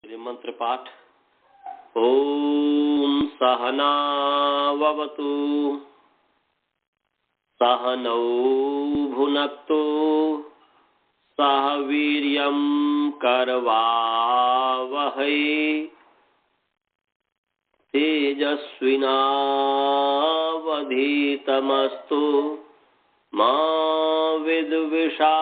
मंत्र पाठ। ओम सहनाववतु सहनौ भुनक्तु सह वीर्यं करवावहै तेजस्विनावधीतमस्तु मा विद्विषावहै।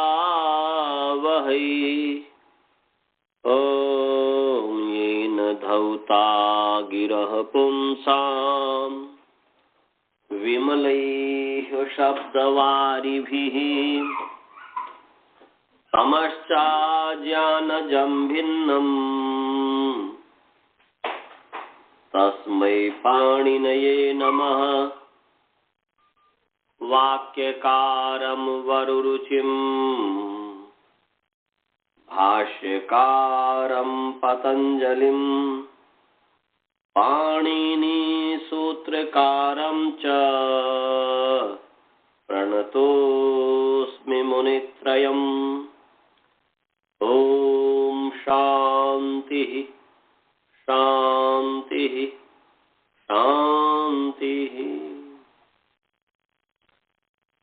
ॐ येन धौता गिरः पुंसां विमलैः शब्दवारिभिः तमश्चाज्ञानजं भिन्नम् तस्मै पाणिनये नमः। वाक्यकारं वरुरुचिम् भाष्यकारं पतंजलिं पाणिनिसूत्रकारं च प्रणतोऽस्मि मुनित्रयम्। ओम शांति शांति शांति।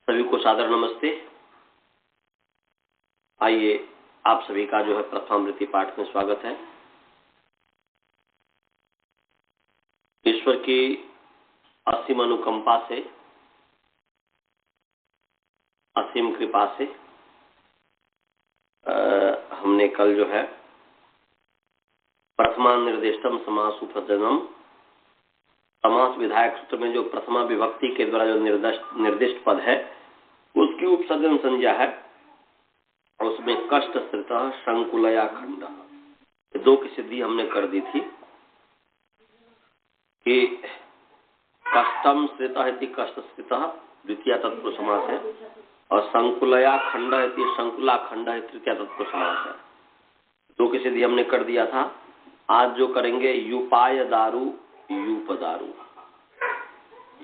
सभी को सादर नमस्ते। आइए आप सभी का जो है प्रथमामृति पाठ में स्वागत है। ईश्वर की असीम अनुकंपा से, असीम कृपा से हमने कल जो है प्रथमा निर्दिष्टम समास उपसर्जनम समास विधायक सूत्र में जो प्रथमा विभक्ति के द्वारा जो निर्दिष्ट पद है उसकी उपसर्जन संज्ञा है। उसमें कष्ट स्थित संकुलया खंड दो की सिद्धि हमने कर दी थी कि कष्टम स्थित कष्ट स्थित द्वितीय तत्पुरुष समास है और संकुलया खंड संकुला खंड तृतीय तत्पुरुष समास है। दो की सिद्धि हमने कर दिया था। आज जो करेंगे यूपाय दारू यूप दारू।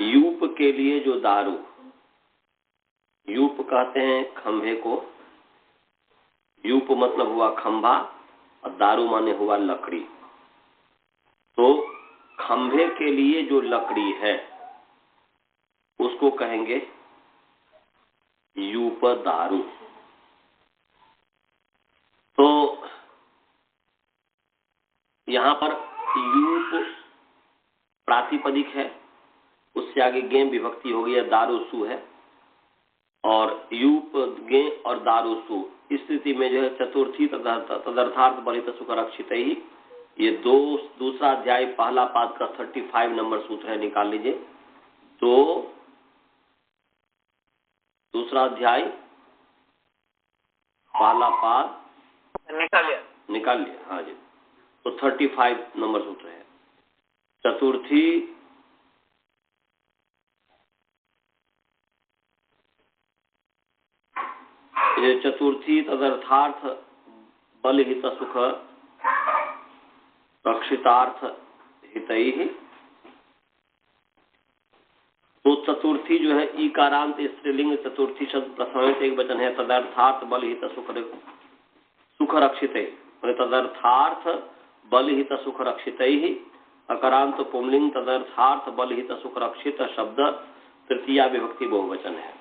यूप के लिए जो दारू, यूप कहते हैं खंभे को। यूप मतलब हुआ खंभा और दारू माने हुआ लकड़ी। तो खंभे के लिए जो लकड़ी है उसको कहेंगे यूप दारू। तो यहां पर यूप प्रातिपदिक है, उससे आगे गे विभक्ति हो गई, दारू सु है और यूप गे और दारू सु। इस स्थिति में जो है चतुर्थी तदर्थार्थ बलित सुख रक्षित ही, ये दूसरा अध्याय पहला पाद का 35 नंबर सूत्र है, निकाल लीजिए। दूसरा अध्याय पहला पाद निकाल लिया। हाँ जी, तो 35 नंबर सूत्र है। चतुर्थी चतुर्थी तदर्थार्थ बल हित सुख रक्षितार्थ हितैहि। तो चतुर्थी जो है ईकारांत स्त्रीलिंग चतुर्थी शब्द प्रथम एक वचन है। तदर्थार्थ बल हित सुख रक्षित, तदर्थार्थ बल हित सुख रक्षितैहि। अकारांत पुंलिंग तदर्थार्थ बल हित सुख रक्षित शब्द तृतीया विभक्ति बहुवचन है।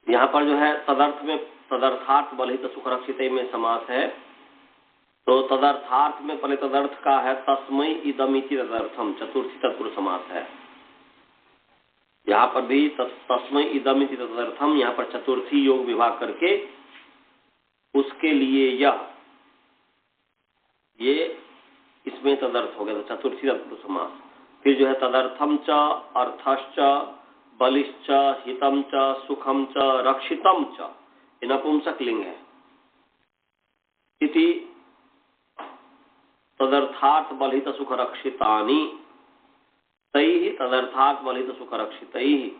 यहाँ पर जो है तदर्थ में तदर्थार्थ बलहित सुख रक्षित में समास है। तो तदर्थार्थ में पहले तदर्थ का है तस्मै इदमिति तदर्थम, चतुर्थी तत्पुरुष समास है। यहाँ पर भी तस्मै इदमिति तदर्थम, यहाँ पर चतुर्थी योग विभाग करके उसके लिए ये इसमें तदर्थ हो गया, तो चतुर्थी तत्पुरुष समास। फिर जो है तदर्थम च अर्थश्च बलिश्च हितम च सुखम च रक्षितम च, ये नपुंसक लिंग है। इति तदर्थार्थ बलहित सुख रक्षितानि तैहि तदर्थार्थ बलहित सुख रक्षितैहि,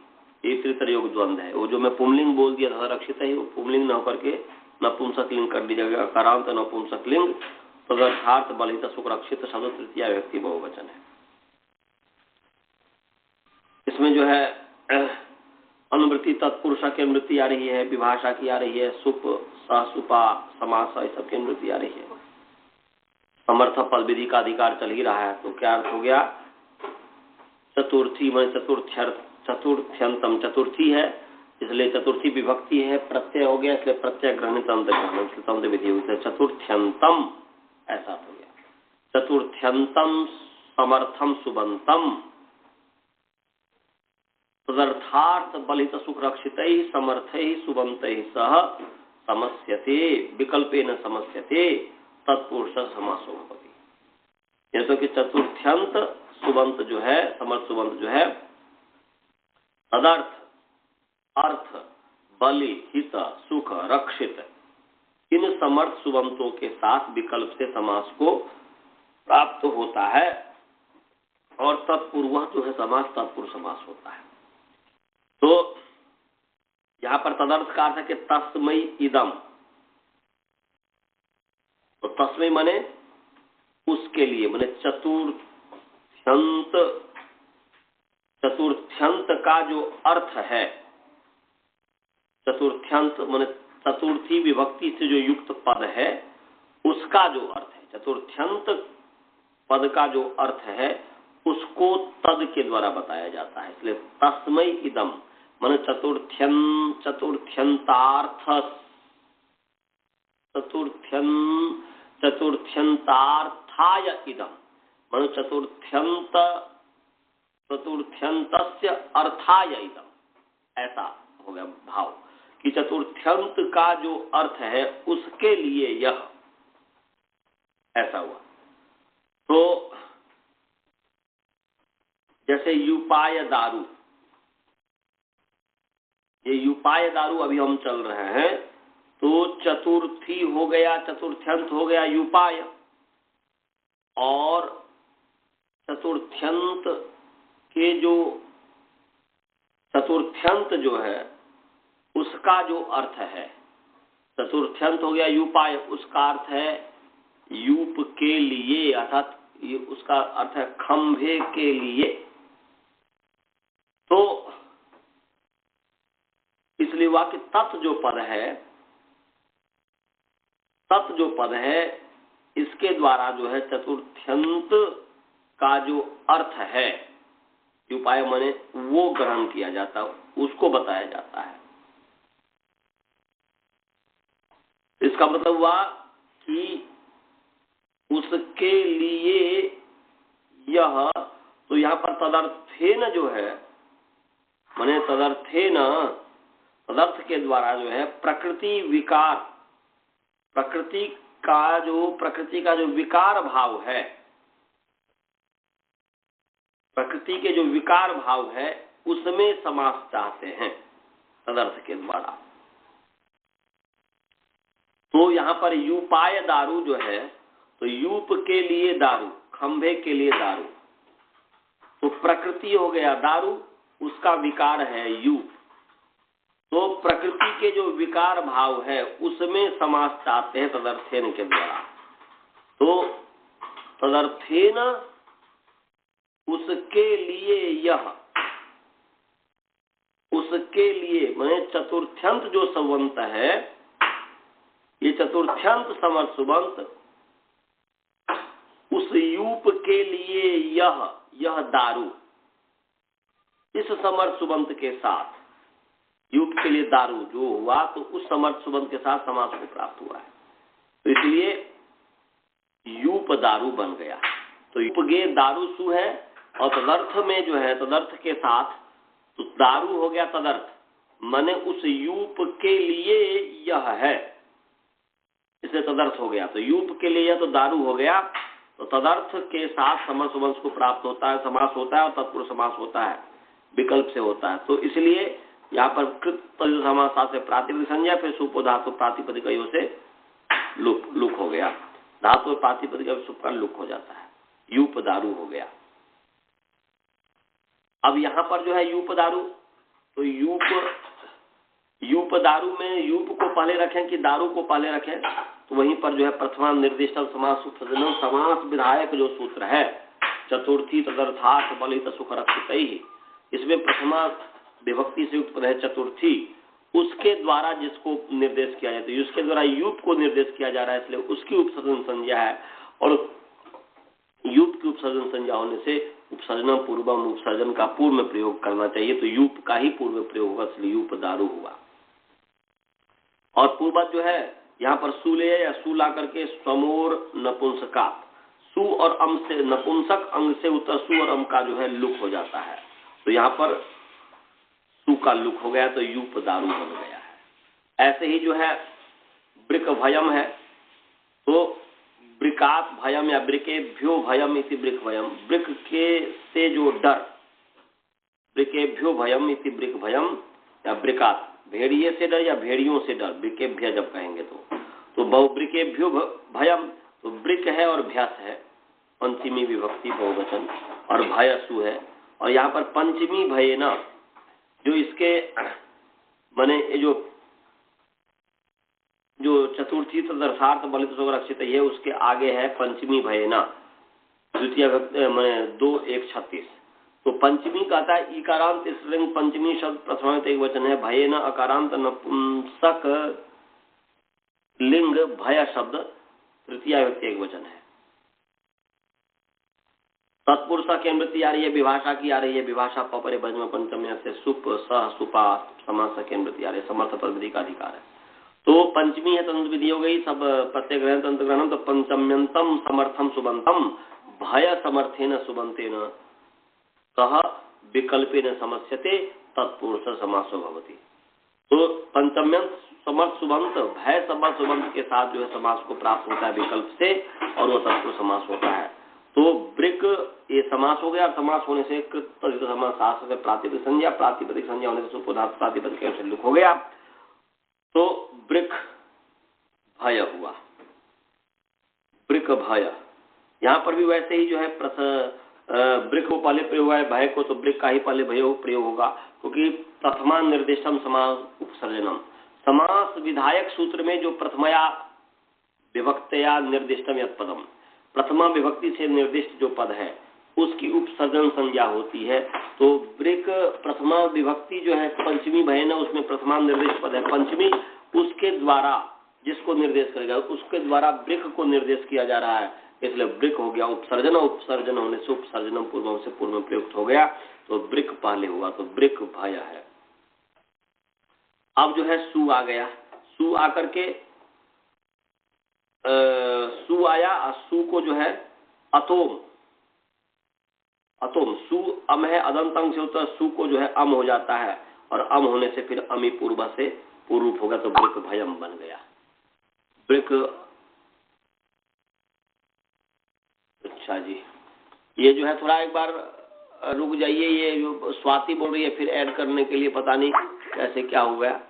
ये तृतीय योग द्वंद्व है। वो जो मैं पुंलिंग बोल दिया था रक्षित है, वो पुंलिंग न होकर के नपुंसक लिंग कर दी जाएगा। कारांत नपुंसक लिंग तदर्थार्थ बलहित सुख रक्षित शब्द तृतीय व्यक्ति बहुवचन है। इसमें जो है अनुवृत्ति तत्पुरुष की अनुवृत्ति आ रही है, विभाषा की आ रही है, सुप सहसुपा समास ये सब की अनुवृत्ति आ रही है। समर्थ पद विधि का अधिकार चल ही रहा है, तो क्या अर्थ हो गया? चतुर्थी में चतुर्थ्यंतम चतुर्थी है, इसलिए चतुर्थी विभक्ति है, प्रत्यय हो गया, इसलिए प्रत्यय ग्रहणित अंत ग्रहण तंत्र विधि हुई है चतुर्थ्यंतम, ऐसा हो गया। चतुर्थ्यंतम समर्थम सुबंतम तदर्थार्थ बलित सुख रक्षित समर्थ सुबंत सह समस्यते विकल्पेन समस्यते तत्पुरुष समासो भवति। यह तो कि चतुर्थ्यंत सुबंत जो है, समर्थ सुबंत जो है, तदर्थ अर्थ बलि हित सुख रक्षित इन समर्थ सुबंतों के साथ विकल्प से समास को प्राप्त होता है, और तत्पूर्व जो है समास तत्पुरुष समास होता है। तो यहां पर तदर्थ का अर्थ है कि तस्मई इदम, तो तस्मई माने उसके लिए, माने चतुर्थ्यंत का जो अर्थ है, चतुर्थ्यंत माने चतुर्थी विभक्ति से जो युक्त पद है उसका जो अर्थ है, चतुर्थ्यंत पद का जो अर्थ है उसको तद के द्वारा बताया जाता है। इसलिए तस्मई इदम माने चतुर्थ्यंतार्थाय इदम माने चतुर्थ्यंतस्य अर्थाय इदम, ऐसा हो गया भाव कि चतुर्थ्यंत का जो अर्थ है उसके लिए यह, ऐसा हुआ। तो जैसे युपाय दारू, ये युपाय दारू अभी हम चल रहे हैं, तो चतुर्थी हो गया, चतुर्थ्यंत हो गया युपाय, और चतुर्थ्यंत के जो चतुर्थ्यंत जो है उसका जो अर्थ है, चतुर्थ्यंत हो गया युपाय, उसका अर्थ है यूप के लिए, अर्थात उसका अर्थ है खंभे के लिए। तो इसलिए वाक्य तत् जो पद है, तत् जो पद है, इसके द्वारा जो है चतुर्थ्यंत का जो अर्थ है उपाय माने वो ग्रहण किया जाता है, उसको बताया जाता है। इसका मतलब हुआ कि उसके लिए यह, तो यहाँ पर तदर्थेन जो है, माने तदर्थेन, तदर्थ के द्वारा जो है प्रकृति विकार, प्रकृति का जो विकार भाव है, प्रकृति के जो विकार भाव है उसमें समास चाहते हैं तदर्थ के द्वारा। तो यहाँ पर यूपाय दारू जो है, तो यूप के लिए दारू, खंभे के लिए दारू, तो प्रकृति हो गया दारू, उसका विकार है यूप, तो प्रकृति के जो विकार भाव है उसमें समास चाहते हैं तदर्थेन के द्वारा। तो तदर्थेन उसके लिए यह, उसके लिए माने चतुर्थ्यंत जो संबंत है, ये चतुर्थ्यंत समर्थ सुबंत, उस यूप के लिए यह दारू, इस समर्थ सुबंत के साथ, यूप के लिए दारू जो हुआ तो उस समर्थ सुबंत के साथ समास को प्राप्त हुआ है, तो इसलिए यूप दारू बन गया। तो यूप गे दारू सु है, और तदर्थ में जो है तदर्थ के साथ तो दारू हो गया तदर्थ, माने उस यूप के लिए यह है, इसलिए तदर्थ हो गया। तो यूप के लिए यह तो दारू हो गया, तो तदर्थ के साथ समर्थ सुबंत को प्राप्त होता है, समास होता है, और तत्पुरुष समास होता है, विकल्प से होता है। तो इसलिए यहाँ पर कृत समास से प्रातिपदिक संज्ञा, फिर सुपो धातु प्रातिपदिक से लुक हो गया, धातु प्रातिपदिक सुप का लुक हो जाता है, यूप दारू हो गया। अब यहाँ पर जो है यूप दारू, तो यूप दारू में यूप को पहले रखें कि दारू को पहले रखें, तो वहीं पर जो है प्रथमा निर्दिष्ट समास सूत्र, समास विधायक जो सूत्र है, चतुर्थी तदर्थार्थ बलित सुख रक्षित ही, इसमें प्रथमा विभक्ति से युक्त पद है चतुर्थी, उसके द्वारा जिसको निर्देश किया जाता है, उसके द्वारा यूप को निर्देश किया जा रहा है, इसलिए उसकी उपसर्जन संज्ञा है। और यूप की उपसर्जन संज्ञा होने से उपसर्जन पूर्वम, उपसर्जन का पूर्व में प्रयोग करना चाहिए, तो यूप का ही पूर्व में प्रयोग होगा, इसलिए यूप दारू हुआ। और पूर्वज जो है यहाँ पर सु ले या सु ला करके स्वमोर नपुंसकात, सु और अम से, नपुंसक अंग से उत्तर सु और अम का जो है लुक हो जाता है, तो यहाँ पर सु का लुक हो गया, तो यूप दारू बन गया है। ऐसे ही जो है ब्रिक भयम है, तो ब्रिकात भयम या ब्रिकेभ्यो भयम इति ब्रिक भयम, ब्रिक के से जो डर, ब्रिकेभ्यो भयम इति ब्रिक भयम या ब्रिकात, भेड़िए से डर या भेड़ियों से डर, ब्रिकेभ्य जब कहेंगे तो बहुब्रिकेभ्यो भयम, तो ब्रिक है और भ्यस है, पंचमी विभक्ति बहुवचन, और भयसु है। और यहाँ पर पंचमी भय ना, जो इसके माने जो चतुर्थी तदर्थार्थ बलित रक्षित है, उसके आगे है पंचमी भयना, द्वितीय माने 2 1 36। तो पंचमी कहता है इकारांत स्त्रीलिंग पंचमी शब्द प्रथमा एक वचन है, भयना अकारांत नपुंसक लिंग भय शब्द तृतीय व्यक्ति एक वचन है। तत्पुरुष की अनुवृत्ति आ रही है, विभाषा की आ रही है, विभाषा पपरे बजम पंचम्य से सुप सह सुपा समास की अनुवृत्ति आ रही है, समर्थ पद विधि का अधिकार है। तो पंचमी है तंत्र विधि हो गई, सब प्रत्यय ग्रहण तंत्र ग्रहण, तो पंचम्यंतम समर्थम सुबंतम भय समर्थेन सुबंतेन सह विकल्पेन समस्यते तत्पुरुष समासो भवति। तो पंचम्यंत समर्थ सुबंत, भय समर्थ सुबंत के साथ जो है समास को प्राप्त होता है विकल्प से, और वो तत्पुरुष समास होता है। तो ब्रिक ये समास हो गया, और समास होने से समास प्रातिपदिक संज्ञा, प्रातिपदिक संज्ञा होने से सुपदार्थ प्रातिपदिक कैसे लुक हो गया, तो ब्रिक भय हुआ, ब्रिक भय। यहाँ पर भी वैसे ही जो है ब्रिक को पहले प्रयोग हुआ है, भय को तो ब्रिक का ही पहले भय प्रयोग होगा, क्योंकि प्रथमा निर्देशम समास उपसर्जनम, समास विधायक सूत्र में जो प्रथमया विभक्तया निर्दिष्टम यत् पदम, प्रथमा विभक्ति से निर्दिष्ट जो पद है उसकी उपसर्जन संज्ञा होती है। तो ब्रिक प्रथमा विभक्ति जो है पंचमी भयना, उसमें प्रथमा निर्दिष्ट पद है पंचमी, उसके द्वारा जिसको निर्देश करेगा उसके द्वारा ब्रिक को निर्देश किया जा रहा है, इसलिए ब्रिक हो गया उपसर्जन, उपसर्जन होने से उपसर्जनम पूर्व से पूर्व में प्रयुक्त हो गया, तो ब्रिक पहले हुआ, तो ब्रिक भय है। अब जो है सु आ गया, सु आकर के सु आया, सु को जो है अतोम, अतोम सु अम है, अदंत अंग से होता है, सु को जो है अम हो जाता है, और अम होने से फिर अमी पूर्व से पूर्व होगा, तो ब्रिक भयम बन गया, ब्रिक। अच्छा जी, ये जो है थोड़ा एक बार रुक जाइए, ये जो स्वाति बोल रही है फिर ऐड करने के लिए, पता नहीं कैसे क्या हो गया,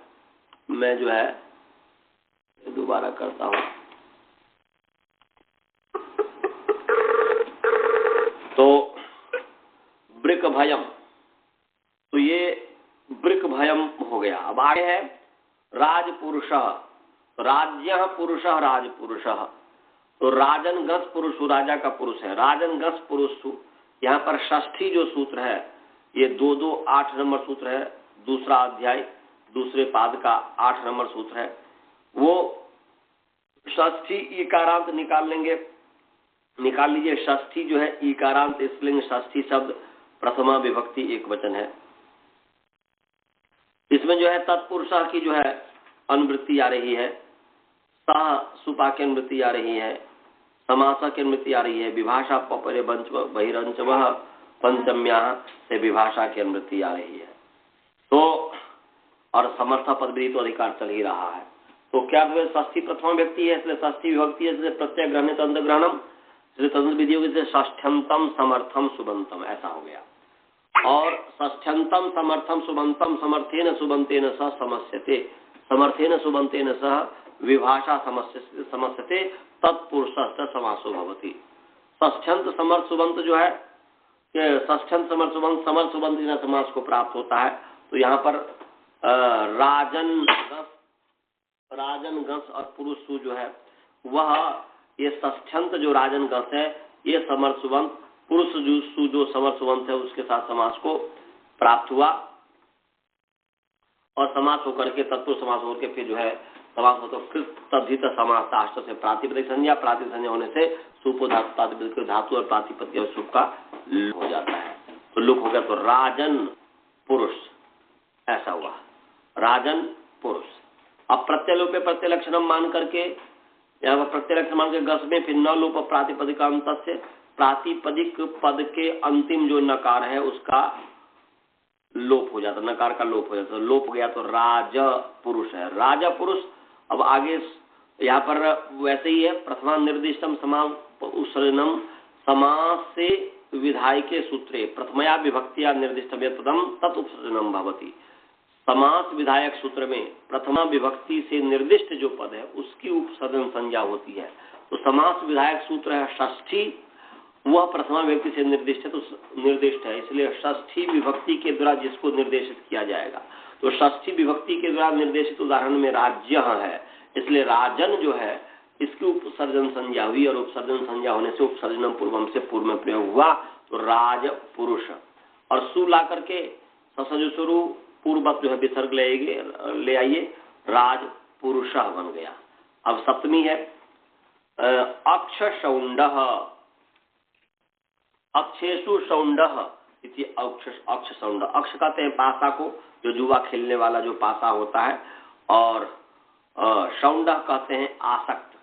मैं जो है दोबारा करता हूँ। तो ब्रिक भयम, तो ये ब्रिक भयम हो गया। अब आगे है राजपुरुष, राज्य पुरुष राजपुरुष, तो राजन गस पुरुष राजा का पुरुष है, राजन गस पुरुष। यहाँ पर षष्ठी जो सूत्र है ये 2-2 8 नंबर सूत्र है, दूसरा अध्याय दूसरे पाद का 8 नंबर सूत्र है। वो षष्ठी इकारांत निकाल लेंगे, निकाल लीजिए। षष्ठी जो है इकारांत स्त्रीलिंग षष्ठी शब्द प्रथमा विभक्ति एक वचन है। इसमें जो है तत्पुरुष की जो है अनुवृत्ति आ रही है, सह सुपा की अनुवृत्ति आ रही है, समासा की अनुवृत्ति आ रही है, विभाषा पपरे बहिरंच वह पंचम्या से विभाषा की अनुवृत्ति आ रही है। तो और समर्थ पद भी तो अधिकार चल ही रहा है। तो क्या षष्ठी प्रथमा व्यक्ति है, इसलिए षष्ठी विभक्ति है, इसलिए प्रत्यय ग्रहण तंत्र ग्रहणम, इसलिए तंत्र विधि होगी से षष्ठ्यंतम समर्थम सुबंतम, ऐसा हो गया। और षष्ठ्यंतम समर्थम सुबंतम समर्थेन सुबंतेन सह समस्यते, समर्थेन सुबंतेन सह विभाषा समस्यते तत्पुरुषस्य समासो भवति। षष्ठ्यंत समर्थ सुबंत जो है, षष्ठ्यंत समर्थ सुबंत, समर्थ सुबंत समास को प्राप्त होता है। तो यहाँ पर राजन गस और पुरुष सु जो है वह, ये षष्ठ्यंत जो राजन गस है ये समर्थ सुबंत, पुरुष सु जो समर्थ सुबंत है उसके साथ समास को प्राप्त हुआ। और समास होकर के तत्पुरुष समास होकर के फिर जो है समास हो तो कृत तद्धित समास आश्रय से प्रातिपदिक संज्ञा, प्रातिपदिक संज्ञा होने से सुप धातु धातु और प्रातिपदिक और सुप का लुक हो जाता है। तो लुक हो गया तो राजन पुरुष ऐसा हुआ, राजन पुरुष। अब प्रत्यलोपे प्रत्यलक्षणम मान करके यहाँ पर प्रत्यलक्षण मान के गस में फिर न लोप प्रातिपदिक अंत से प्रातिपदिक पद के अंतिम जो नकार है उसका लोप हो जाता, नकार का लोप हो जाता, लोप हो गया तो राज पुरुष है, राजा पुरुष। अब आगे यहाँ पर वैसे ही है, प्रथमा निर्दिष्टम समास उत्सर्जनम समास से विधाय के सूत्रे प्रथमया विभक्तिया निर्दिष्टम यत् पदम तत् उपसर्जनम भवति। समास विधायक सूत्र में प्रथमा विभक्ति से निर्दिष्ट जो पद है उसकी उपसर्जन संज्ञा होती है। तो समास विधायक सूत्र है षष्ठी, वह प्रथमा व्यक्ति से निर्दिष्ट है, तो निर्दिष्ट है, इसलिए षष्ठी विभक्ति के द्वारा जिसको निर्देशित किया जाएगा। तो षष्ठी विभक्ति के द्वारा निर्देशित उदाहरण में राज्य है, इसलिए राजन जो है इसकी उपसर्जन संज्ञा हुई और उपसर्जन संज्ञा होने से उपसर्जनम पूर्वम से पूर्व में प्रयोग हुआ तो राज पुरुष। और सु ला करके ससजुसुरु पूर्ववत जो है विसर्ग ले आइए, राज पुरुष बन गया। अब सप्तमी है अक्ष शौंड, अक्षेशु शौंड इति अक्ष शौंड। अक्ष कहते हैं पासा को, जो जुआ खेलने वाला जो पासा होता है, और शौंड कहते हैं आसक्त।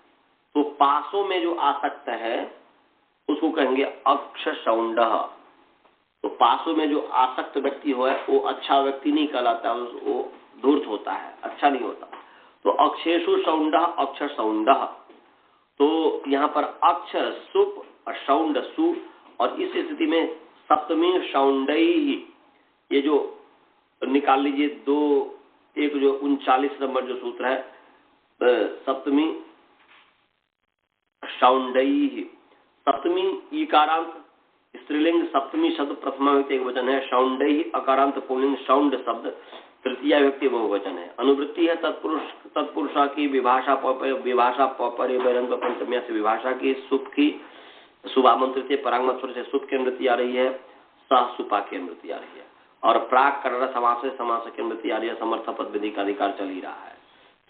तो पासों में जो आसक्त है उसको कहेंगे अक्ष शौंड। तो पासों में जो आसक्त व्यक्ति हो है वो अच्छा व्यक्ति नहीं कहलाता, वो धूर्त होता है, अच्छा नहीं होता। तो अक्षेशु शौंड अक्ष शौंड। तो यहाँ पर अक्ष सुप और शौंड सु, और इस स्थिति में सप्तमी शौंडई, ये जो निकाल लीजिए दो, एक जो 39 नंबर जो सूत्र है सप्तमी शौंडई, सप्तमी इकारांत स्त्रीलिंग सप्तमी शब्द प्रथमा व्यक्ति एक वचन है, शौंडई अकारांत पुल्लिंग शौंड शब्द तृतीया व्यक्ति बहुवचन है। अनुवृत्ति है तत्पुरुषा की विभाषा पौपरे बैरंग पंचम्या से विभाषा की, सुप की सुभामंत्रित परांगमत स्वर से सुप की अनुवृत्ति आ रही है, सह सुपा की अनुवृत्ति आ रही है, और प्राक कर्ण समास से समास की अनुवृत्ति आ रही है, समर्थ पद विधि का अधिकार चल ही रहा है।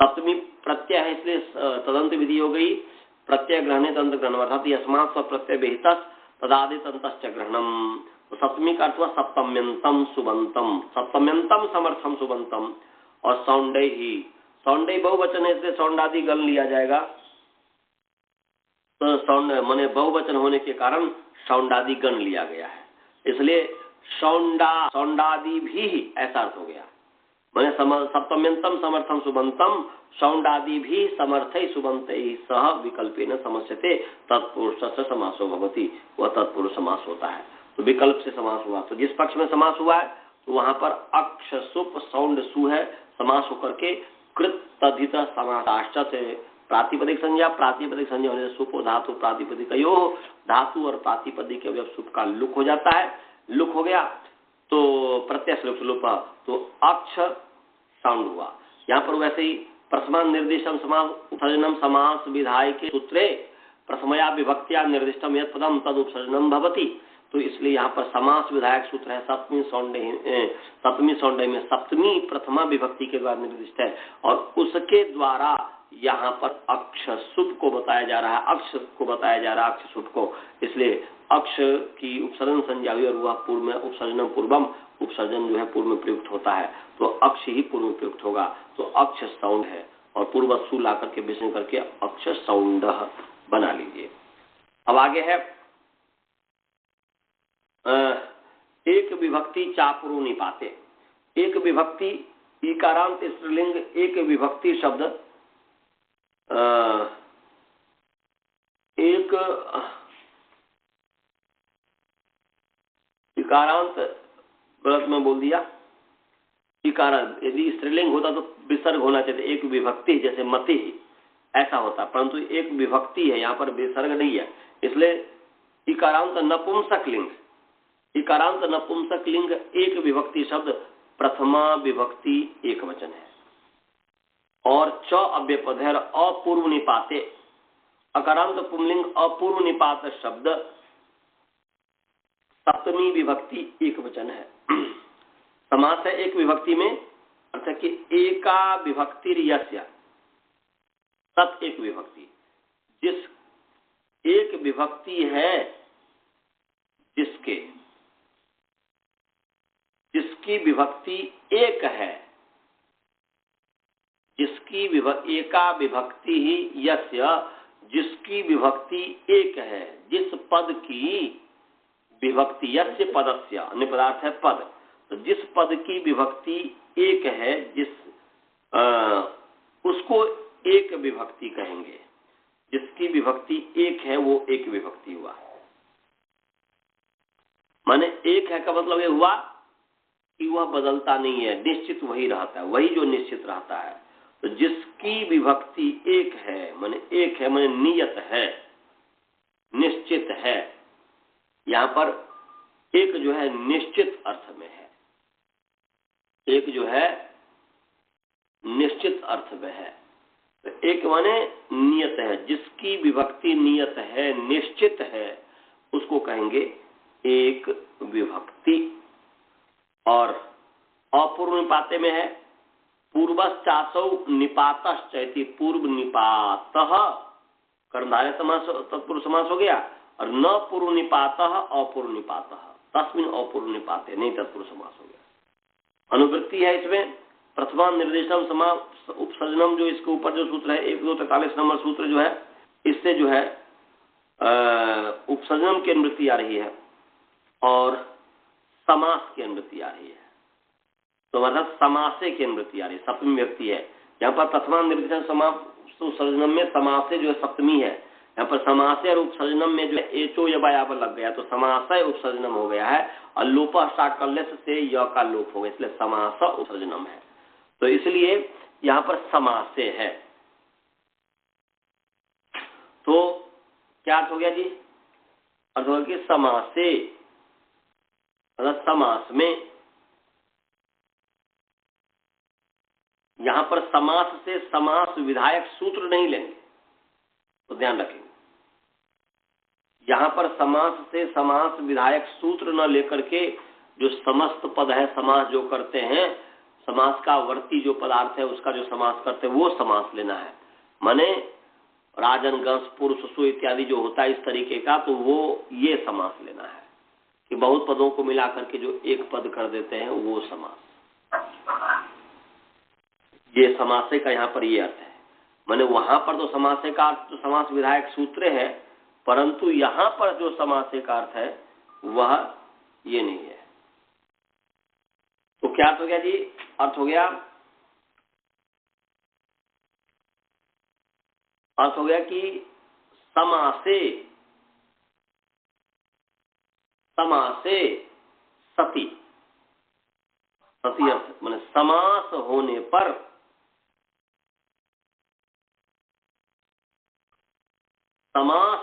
सप्तमी प्रत्यय है इसलिए तदंत विधि हो गई, प्रत्यय ग्रहणे तंत्र ग्रहण अर्थात यस्मात् स्व प्रत्यय विहितः तदादि तंतश्च ग्रहणम। तो सप्तमी का अर्थ हुआ सप्तम्यंतम सुबंतम, सप्तम्यंतम समर्थम सुबंतम। और सौंडई ही, सौंडई बहुवचन है इसलिए सौंडादि गण लिया जाएगा। तो सौंड माने बहुवचन होने के कारण सौंडादि गण लिया गया है, इसलिए सौंडादि भी ऐसा अर्थ हो गया। मैंने सप्तम्यंतम समर्थम सुबंतम सौंडादि भी समर्थय सुबंतै सह विकल्पेन समस्यते तत्पुरुष से समासो भवति, वह तत्पुरुष समास होता है। तो विकल्प से समास हुआ, तो जिस पक्ष में समास हुआ है तो वहां पर अक्ष सुप सौंड सु है, समास होकर के कृत तद्धित समासाश्च से प्रातिपदिक संज्ञा, प्रातिपदिक संज्ञा होने से सुप धातु प्रातिपदिक धातु और प्रातिपदिक के सुप का लुक हो जाता है, लुक हो गया तो प्रत्यय लोप, तो अक्ष साउंड हुआ। यहाँ पर वैसे ही प्रथमा निर्दिष्टम समास उपसर्जनम समास विधाय के सूत्रे प्रथमया विभक्तिया निर्दिष्टम यत् पदम तद उपसर्जनम भवति। तो इसलिए यहाँ पर समास विधायक सूत्र है सप्तमी सौंडे में सप्तमी प्रथमा विभक्ति के द्वारा निर्दिष्ट है, और उसके द्वारा यहाँ पर अक्ष सुप को बताया जा रहा है, अक्ष को बताया जा रहा है, अक्ष सुप को, इसलिए अक्ष की उपसर्जन संज्ञा हुई और वह पूर्व में उपसर्जन पूर्वम, उपसर्जन जो है पूर्व में प्रयुक्त होता है, तो अक्ष ही पूर्व में प्रयुक्त होगा। तो अक्ष साउंड है और पूर्व सु ला करके विषय करके अक्ष साउंड बना लीजिए। अब आगे है एक विभक्ति चापुरु निपाते। एक विभक्ति इकारांत स्त्रीलिंग एक विभक्ति शब्द एक इकारांत, गलत में बोल दिया, इकारांत यदि स्त्रीलिंग होता तो विसर्ग होना चाहिए, एक विभक्ति जैसे मति ही ऐसा होता, परंतु एक विभक्ति है, यहाँ पर विसर्ग नहीं है, इसलिए इकारांत नपुंसक लिंग, इकारांत नपुंसक लिंग एक विभक्ति शब्द प्रथमा विभक्ति एक वचन है, और च अव्यपद है, अपूर्व निपाते अकारांत पुंलिंग अपूर्व निपात शब्द सप्तमी विभक्ति एक वचन है। समास है एक विभक्ति में अर्थात कि एका विभक्ति यस्य, तत् एक विभक्ति, जिस एक विभक्ति है जिसके, जिसकी विभक्ति एक है, जिसकी एका विभक्ति ही यस्य, जिसकी विभक्ति एक है, जिस पद की विभक्ति, यस्य पदस्य, अन्य पदार्थ है पद, तो जिस पद की विभक्ति एक है, उसको एक विभक्ति कहेंगे। जिसकी विभक्ति एक है वो एक विभक्ति हुआ। माने एक है का मतलब ये हुआ कि वह बदलता नहीं है, निश्चित वही रहता है, वही जो निश्चित रहता है। तो जिसकी विभक्ति एक है, माने एक है माने नियत है, निश्चित है। यहां पर एक जो है निश्चित अर्थ में है, एक जो है निश्चित अर्थ में है। तो एक माने नियत है, जिसकी विभक्ति नियत है, निश्चित है, उसको कहेंगे एक विभक्ति। और अपूर्व निपाते में है पूर्वश्चासौ निपातश्चैति, पूर्व निपातः कर्मधारय समास तत्पुरुष समास हो गया, और न पूर्व निपातः अपूर्व निपातः, तस्मिन् अपूर्व निपाते, नहीं तत्पुरुष समास हो गया। अनुवृत्ति है इसमें प्रथमा निर्देशम समास उपसर्जनम, जो इसके ऊपर जो सूत्र है 1243 नंबर सूत्र जो है, इससे जो है उपसर्जनम की अनुवृत्ति आ रही है और समास की अनुवृत्ति आ रही है। तो मतलब समासे की अनुवृत्ति आ रही है, सप्तमी व्यक्ति है। यहाँ पर प्रथमा निर्देशम समास उपसर्जनम में समासे जो है सप्तमी है, यहाँ पर समासे और उपसर्जनम में जो है एचो या पर लग गया, तो समासय उपसर्जनम हो गया है, और लोप साकल्य से य का लोप हो गया, इसलिए समास उपसर्जनम है। तो इसलिए यहां पर समासे है। तो क्या अर्थ हो गया जी? अर्थ हो गया कि समासे, मतलब समास में। यहां पर समास से समास विधायक सूत्र नहीं लेंगे, तो ध्यान रखेंगे। यहां पर समास से समास विधायक सूत्र न लेकर के जो समस्त पद है समास जो करते हैं, समास का वर्ती जो पदार्थ है उसका जो समास करते हैं वो समास लेना है। माने राजन गस पुरुष सु इत्यादि जो होता है इस तरीके का, तो वो ये समास लेना है कि बहुत पदों को मिला करके जो एक पद कर देते हैं वो समास। ये समासे का यहाँ पर ये अर्थ है। माने वहां पर तो समासे का अर्थ तो समास विधायक सूत्र है, परंतु यहाँ पर जो समासे का अर्थ है वह ये नहीं है। तो क्या अर्थ हो गया जी? अर्थ हो गया, अर्थ हो गया कि समासे, समासे सती, सती अर्थ माने समास होने पर, समास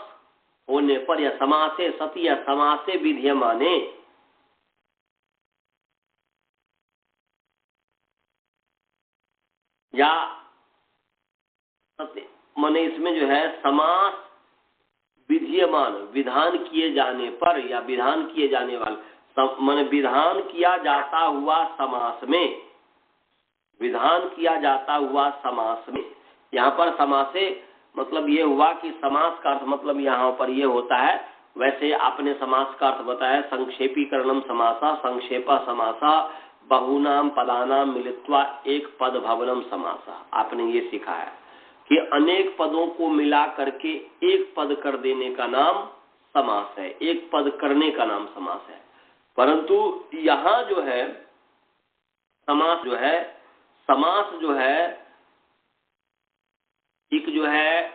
होने पर, या समासे सती या समासे विधीयमाने, या माने इसमें जो है समास विधीयमान, विधान किए जाने पर या विधान किए जाने वाले, माने विधान किया जाता हुआ समास में, विधान किया जाता हुआ समास में। यहाँ पर समासे मतलब ये हुआ कि समास का अर्थ मतलब यहाँ पर ये होता है, वैसे आपने समास का अर्थ बताया संक्षेपीकरणम समासा, संक्षेप समासा, बहुनाम पदानाम मिलित्वा एक पद भवनम समासा। आपने ये सीखा है कि अनेक पदों को मिला करके एक पद कर देने का नाम समास है, एक पद करने का नाम समास है। परंतु यहाँ जो है समास जो है, समास जो है एक जो है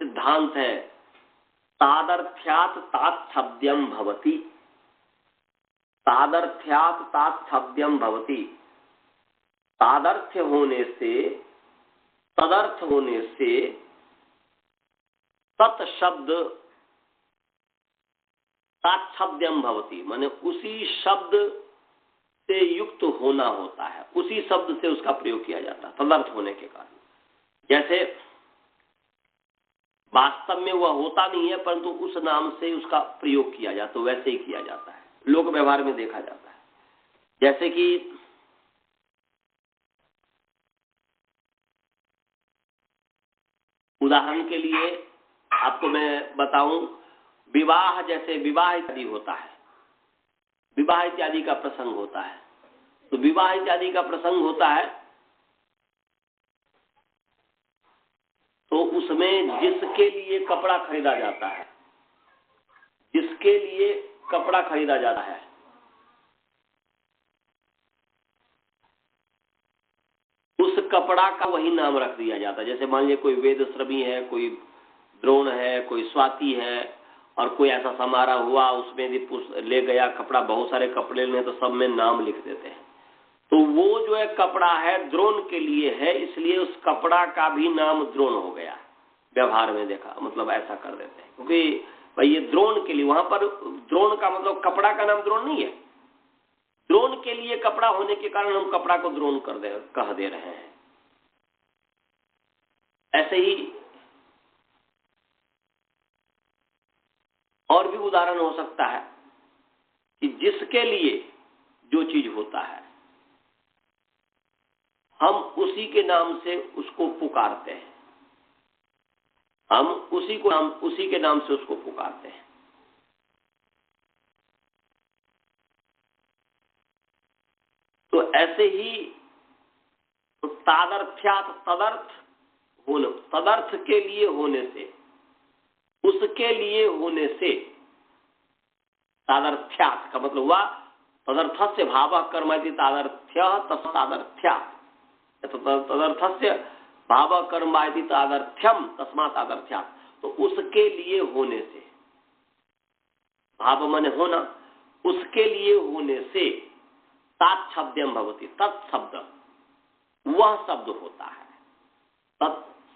सिद्धांत है, तादर्थ्यात् ताच्छब्द्यम भवति, तादर्थ्यात् ताच्छब्द्यम भवति। तादर्थ्य होने से, तदर्थ होने से तत्शब्द ताच्छब्द्यम भवति, माने उसी शब्द से युक्त होना होता है, उसी शब्द से उसका प्रयोग किया जाता है तदर्थ होने के कारण। जैसे वास्तव में वह होता नहीं है परंतु उस नाम से उसका प्रयोग किया जाता है, वैसे ही किया जाता है, लोक व्यवहार में देखा जाता है। जैसे कि उदाहरण के लिए आपको मैं बताऊं, विवाह, जैसे विवाह इत्यादि होता है, विवाह इत्यादि का प्रसंग होता है, तो विवाह इत्यादि का प्रसंग होता है तो उसमें जिसके लिए कपड़ा खरीदा जाता है, जिसके लिए कपड़ा खरीदा जाता है, उस कपड़ा का वही नाम रख दिया जाता है। जैसे मान लीजिए कोई वेदश्रवी है, कोई द्रोण है, कोई स्वाति है, और कोई ऐसा समारोह हुआ, उसमें यदि ले गया कपड़ा, बहुत सारे कपड़े लेने, तो सब में नाम लिख देते हैं। तो वो जो है कपड़ा है द्रोण के लिए है, इसलिए उस कपड़ा का भी नाम द्रोण हो गया। व्यवहार में देखा, मतलब ऐसा कर देते हैं, क्योंकि भाई ये द्रोण के लिए, वहां पर द्रोण का मतलब कपड़ा का नाम द्रोण नहीं है, द्रोण के लिए कपड़ा होने के कारण हम कपड़ा को द्रोण कह दे रहे हैं। ऐसे ही और भी उदाहरण हो सकता है कि जिसके लिए जो चीज होता है हम उसी के नाम से उसको पुकारते हैं, हम उसी के नाम से उसको पुकारते हैं। तो ऐसे ही तादर्थ्यात, तदर्थ के लिए होने से, उसके लिए होने से, तादर्थ्यात का मतलब हुआ तदर्थस्य भावः कर्म इति तादर्थ्यः तस्मादादर्थ्यात्, तदर्थस्य भावः कर्म इति तादर्थ्यम तस्मात् तादर्थ्यात्। तो उसके लिए होने से, भाव माने होना, उसके लिए होने से ताच्छब्दम भवति, तत्शब्द वह शब्द होता है।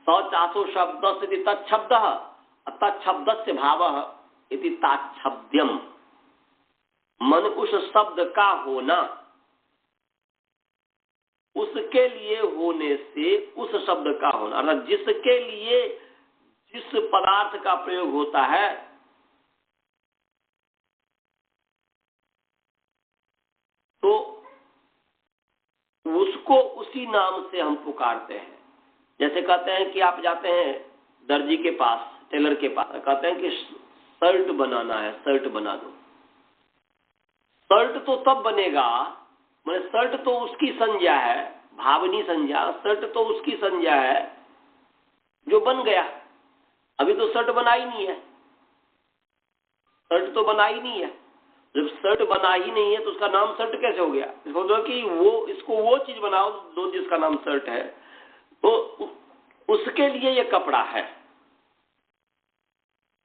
सचासो शब्द से तत्शब्द, तत्शब्द से भाव इति ताच्छब्दम, मन उस शब्द का होना, उसके लिए होने से उस शब्द का होना, अर्थात जिसके लिए जिस पदार्थ का प्रयोग होता है तो उसको उसी नाम से हम पुकारते हैं। जैसे कहते हैं कि आप जाते हैं दर्जी के पास, टेलर के पास, कहते हैं कि शर्ट बनाना है, शर्ट बना दो। शर्ट तो तब बनेगा, मैंने शर्ट तो उसकी संज्ञा है, भावनी संज्ञा, शर्ट तो उसकी संज्ञा है जो बन गया। अभी तो शर्ट बना ही नहीं है, शर्ट तो बना ही नहीं है। जब शर्ट बना ही नहीं है तो उसका नाम शर्ट कैसे हो गया? इसको दो कि इसको वो चीज बनाओ दो जिसका नाम शर्ट है, तो उसके लिए ये कपड़ा है।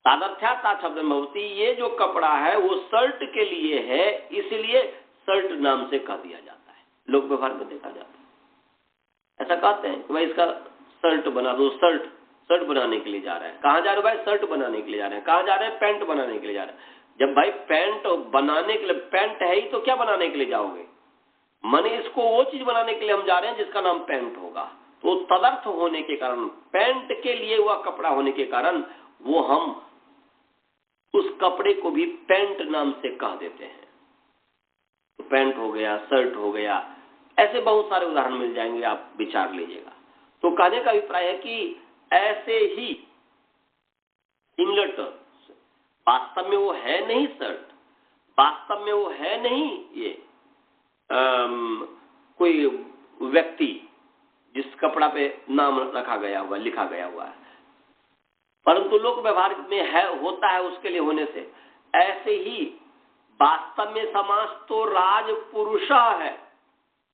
तादर्थ्यात् शब्द भवति, ये जो कपड़ा है वो शर्ट के लिए है, इसलिए शर्ट नाम से कह दिया जाता है। लोक व्यवहार में देखा जाता है, ऐसा कहते हैं कि भाई इसका शर्ट बना दो। शर्ट बनाने के लिए जा रहे हैं, कहाँ जा रहे हो भाई? शर्ट बनाने के लिए जा रहे हैं। कहाँ जा रहे हैं? पैंट बनाने के लिए जा रहे हैं। जब भाई पैंट बनाने के लिए, पैंट है ही तो क्या बनाने के लिए जाओगे? माने इसको वो चीज बनाने के लिए हम जा रहे हैं जिसका नाम पैंट होगा। तो तदर्थ होने के कारण, पैंट के लिए हुआ कपड़ा होने के कारण, वो हम उस कपड़े को भी पैंट नाम से कह देते हैं। तो पैंट हो गया, शर्ट हो गया, ऐसे बहुत सारे उदाहरण मिल जाएंगे, आप विचार लीजिएगा। तो कहने का अभिप्राय है कि ऐसे ही सिंगलेट, वास्तव में वो है नहीं शर्ट, वास्तव में वो है नहीं ये कोई व्यक्ति जिस कपड़ा पे नाम रखा गया हुआ, लिखा गया हुआ है, परंतु लोक व्यवहार में है, होता है उसके लिए होने से। ऐसे ही वास्तव में समास तो राजपुरुष है,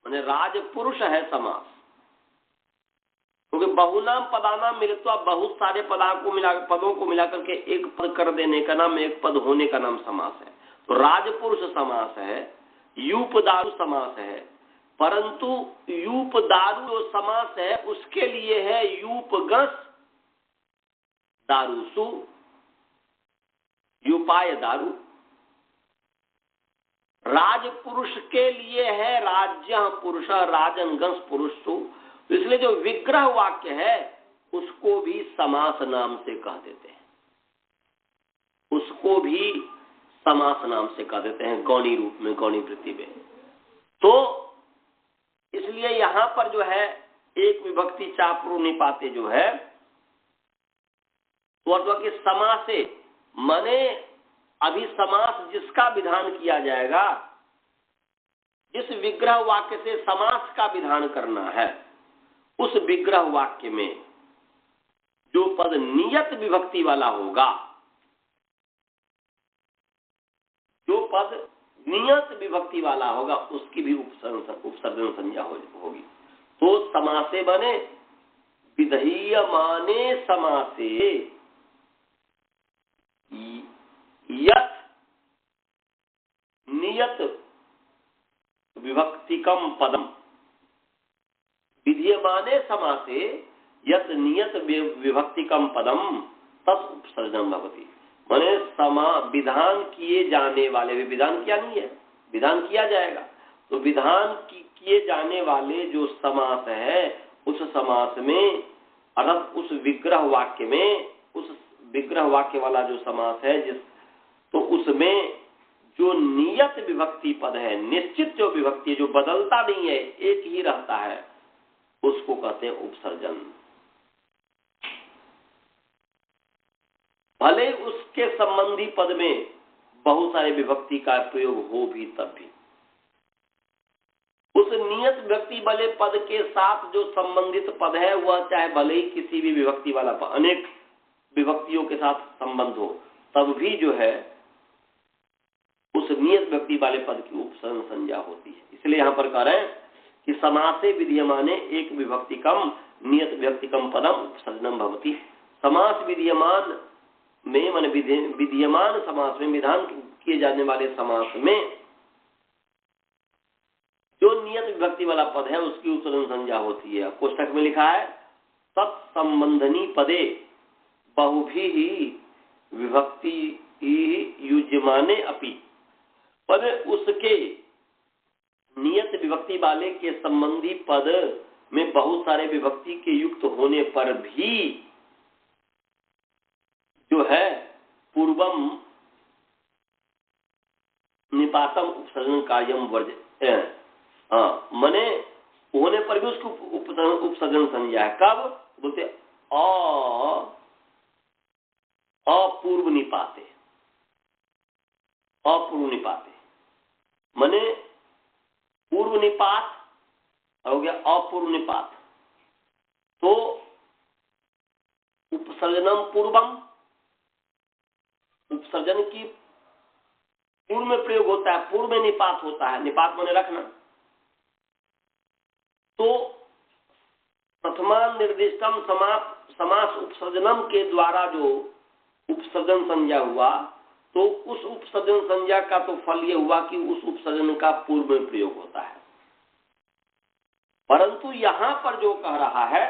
माने राजपुरुष है समास, क्योंकि बहुनाम पदानाम मिलित्वा, बहुत सारे पदों को मिलाकर के एक पद कर देने का नाम, एक पद होने का नाम समास है। तो राजपुरुष समास है, यूपदारु समास है, परंतु यूपदारु जो समास है उसके लिए है यूपगस दारुसु, यूपाय दारु। राजपुरुष के लिए है राज्य पुरुष, राजनगंस पुरुषु। इसलिए जो विग्रह वाक्य है उसको भी समास नाम से कह देते हैं, उसको भी समास नाम से कह देते हैं, गौणी रूप में, गौणी वृत्ति में। तो इसलिए यहां पर जो है एक विभक्ति चापरू निपाते जो है तो अथवा कि समासे माने अभी समास जिसका विधान किया जाएगा, जिस विग्रह वाक्य से समास का विधान करना है, उस विग्रह वाक्य में जो पद नियत विभक्ति वाला होगा, जो पद नियत विभक्ति वाला होगा, उसकी भी उपसर्जन संज्ञा होगी। तो समासे बने विधीयमाने समासे यत् नियत विभक्तिकम पदम, विधीयमाने समासे यत् नियत विभक्तिकम पदम तत् उपसर्जन भवति। माने विधान किए जाने वाले, विधान किया नहीं है, विधान किया जाएगा, तो विधान किए जाने वाले जो समास है, उस समास में अर्थात उस विग्रह वाक्य में, उस विग्रह वाक्य वाला जो समास है जिस, तो उसमें जो नियत विभक्ति पद है, निश्चित जो विभक्ति जो बदलता नहीं है, एक ही रहता है, उसको कहते हैं उपसर्जन। भले उसके संबंधी पद में बहुत सारे विभक्ति का प्रयोग हो भी, तब भी उस नियत विभक्ति वाले पद के साथ जो संबंधित पद है, वह चाहे भले ही किसी भी विभक्ति वाला पद, अनेक विभक्तियों के साथ संबंध हो, तब भी जो है उस नियत विभक्ति वाले पद की उपसर्जन संज्ञा होती है। इसलिए यहां पर कह रहे हैं कि समासे विधीयमाने एक विभक्तिकम नियत विभक्तिकम पदम उपसर्जनम भवति। समास विधीयमान में मन विधीयमान समास में, विधान किए जाने वाले समास में जो नियत विभक्ति वाला पद है, उसकी उपसर्जन संज्ञा होती है। कोष्ठक में लिखा है तत्संबंधनी पदे बहुभी विभक्ति युज्यमाने अपि, पद उसके नियत विभक्ति वाले के संबंधी पद में बहुत सारे विभक्ति के युक्त होने पर भी जो है पूर्वम निपातम उपसर्जन कार्यम वर्ज, मने होने पर भी उसको उपसर्जन संज्ञा है। कब बोलते? अपूर्व निपाते, अपूर्व निपाते मने पूर्व निपात हो गया, अपूर्व निपात, तो उपसर्जनम पूर्वम, उपसर्जन की पूर्व में प्रयोग होता है, पूर्व में निपात होता है, निपात माने रखना। तो प्रथमान निर्दिष्टम समास उपसर्जनम के द्वारा जो उपसर्जन संज्ञा हुआ, तो उस उपसर्जन संज्ञा का तो फल यह हुआ कि उस उपसर्जन का पूर्व में प्रयोग होता है। परंतु यहां पर जो कह रहा है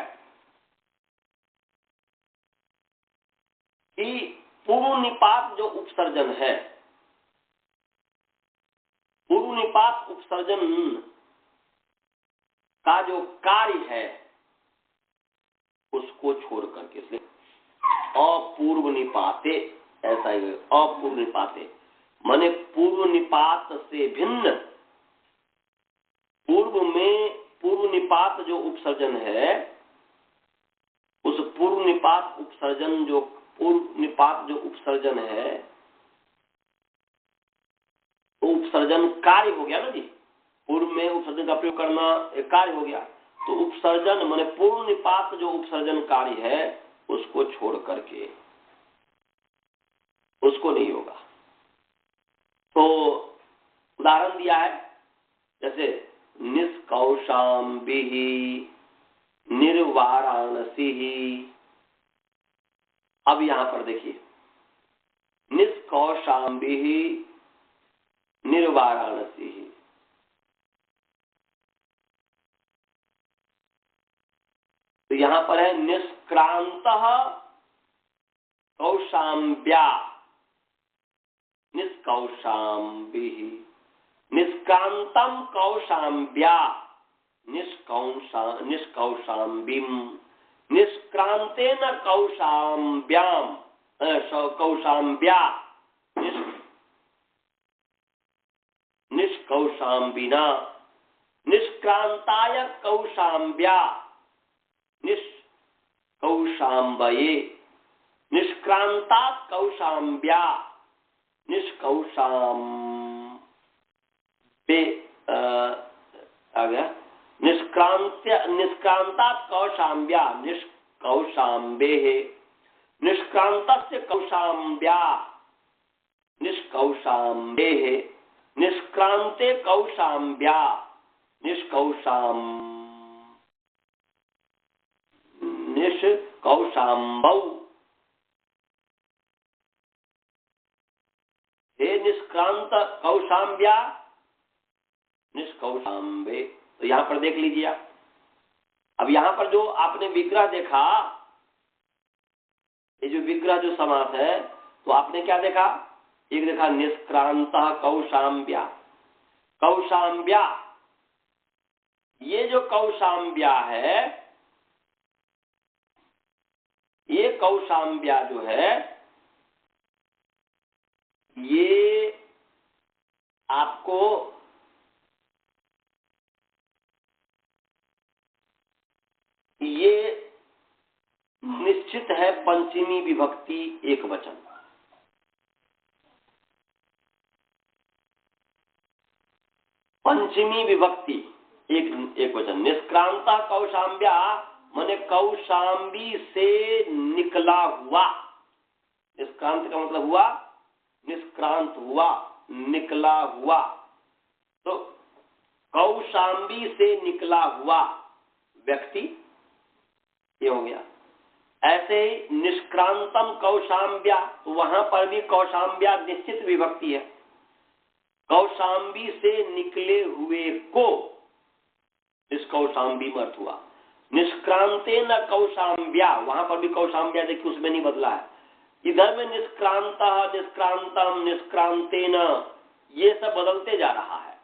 कि पूर्व निपात जो उपसर्जन है, पूर्व निपात उपसर्जन का जो कार्य है, उसको छोड़ करके, इसलिए अपूर्व निपाते, ऐसा ही अपूर्व निपाते माने पूर्व निपात से भिन्न, पूर्व में पूर्व निपात जो उपसर्जन है, उस पूर्व निपात उपसर्जन जो पूर्व निपात जो उपसर्जन है, तो उपसर्जन कार्य हो गया ना जी, पूर्व में उपसर्जन का प्रयोग करना एक कार्य हो गया। तो उपसर्जन माने पूर्व निपात जो उपसर्जन कार्य है, उसको छोड़ करके उसको नहीं होगा। तो उदाहरण दिया है, जैसे निष्कौशाम्बी निर्वाराणसी। अब यहां पर देखिए, निष्कौशाम्बी निर्वाराणसी, तो यहां पर है निष्क्रांतः कौशाम्ब्या, निष्कौशाम्बी, निष्क्रांतम कौशाम्ब्या, निष्कौशाम्बीम, निष्क्रांतेन कौशाम्ब्याम, कौशाम्ब्या, निष्कौशाम्बिना, निष्क्रांताय कौशाम्ब्या, निष्कौशाम्बये, निष्क्रांतात् कौशाम्ब्या, निष्कौशाम पे आ गया, निष्क्रांतात् कौशाम्ब्या निष्कौशाम्बेः, निष्क्रांतस्य कौशाम्ब्या निष्कौशाम्बेः, निष्क्रांते कौशाम्ब्या निष्कौशाम्बौ। हे निष्क्रांत कौशाम्ब्या निष्कौशाम्बे। तो यहां पर देख लीजिए आप, अब यहां पर जो आपने विग्रह देखा, ये जो विग्रह जो समास है, तो आपने क्या देखा, एक देखा निष्क्रांत कौशाम्ब्या, कौशाम्ब्या, ये जो कौशाम्ब्या है, ये कौशाम्ब्या जो है, ये आपको ये निश्चित है पंचमी विभक्ति एक वचन। पंचमी विभक्ति एक वचन। निष्क्रांता कौशाम्ब्या माने कौशाम्बी से निकला हुआ। निष्क्रांत का मतलब हुआ निष्क्रांत हुआ, निकला हुआ। तो कौशाम्बी से निकला हुआ व्यक्ति, ये हो गया। ऐसे ही निष्क्रांतम कौशाम्ब्या, तो वहां पर भी कौशाम्ब्या निश्चित विभक्ति है। कौशाम्बी से निकले हुए को निष्कौशाम्बी में अर्थ हुआ। निष्क्रांते न कौशाम्ब्या, वहां पर भी कौशाम्ब्या देखिए उसमें नहीं बदला है। इधर में निष्क्रांत, निष्क्रांतम, निष्क्रांतेन, ये सब बदलते जा रहा है,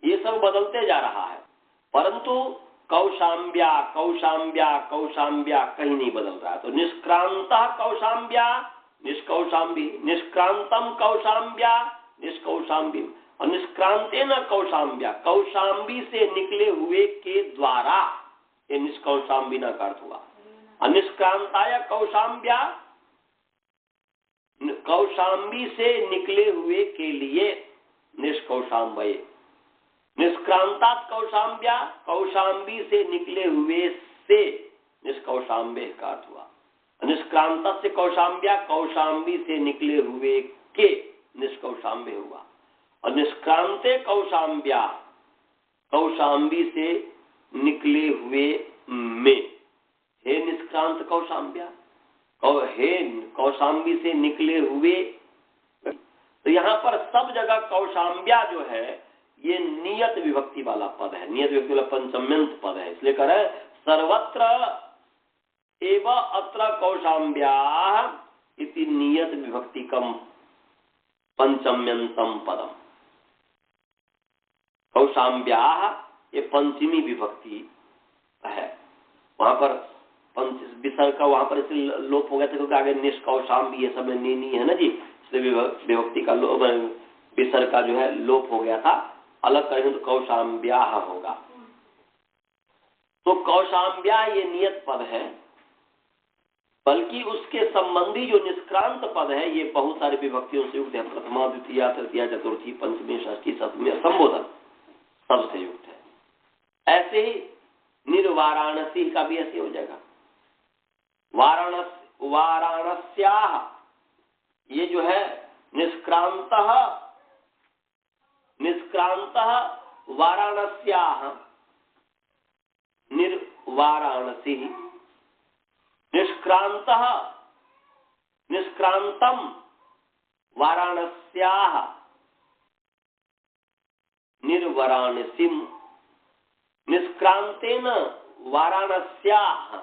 ये सब बदलते जा रहा है, परंतु कौशाम्ब्या कौशाम्ब्या कौशाम्ब्या कहीं नहीं बदल रहा है। तो निष्क्रांत कौशाम्ब्या निष्कौशाम्बी, निष्क्रांतम कौशाम्ब्या निष्कौशाम्बी, और निष्क्रांतेन कौशाम्ब्या, कौशाम्बी से निकले हुए के द्वारा, ये निष्कौशाम्बिना का अर्थ हुआ। निष्क्रांताय कौशाम्ब्या, कौशाम्बी से निकले हुए के लिए निष्कौशाम्बये। निष्क्रांतात् कौशाम्ब्या, कौशाम्बी से निकले हुए से निष्कौशाम्बे का अर्थ हुआ। निष्क्रांत से कौशाम्ब्या, कौशाम्बी से निकले हुए के निष्कौशाम्बे हुआ। और निष्क्रांते कौशाम्ब्या, कौशाम्बी से निकले हुए में, हे निष्क्रांत कौशाम्ब्या, हे कौशाम्बी से निकले हुए। तो यहाँ पर सब जगह कौशाम्ब्या जो है ये नियत विभक्ति वाला पद है, नियत विभक्ति वाला पंचम्यंत पद है, इसलिए कह रहे सर्वत्र एव अत्र कौशाम्ब्या इति नियत विभक्तिकम पंचम्यंतम पदम। कौशाम्ब्या ये पंचमी विभक्ति है, वहां पर विसर्ग का वहां पर इसे लोप हो गया था, क्योंकि आगे निष्कौशाम्बी ये सब नी है ना जी, इसलिए विभक्ति का विसर्ग का जो है लोप हो गया था। अलग करेंगे तो कौशाम्ब्या होगा। तो कौशाम्ब्या ये नियत पद है, बल्कि उसके संबंधी जो निष्क्रांत पद है ये बहुत सारी विभक्तियों से युक्त है। प्रथमा, द्वितीय, तृतीया, चतुर्थी, पंचमी, षष्ठी, सप्तमी, संबोधन सबसे युक्त है। ऐसे ही निर्वाराणसी का भी ऐसे हो जाएगा। वाराणस्याः, ये जो है निष्क्रांतः वाराणस्याः निर्वाराणसी, निष्क्रांतम वाराणस्याः निर्वाराणसीम, निष्क्रांतेन वाराणस्याः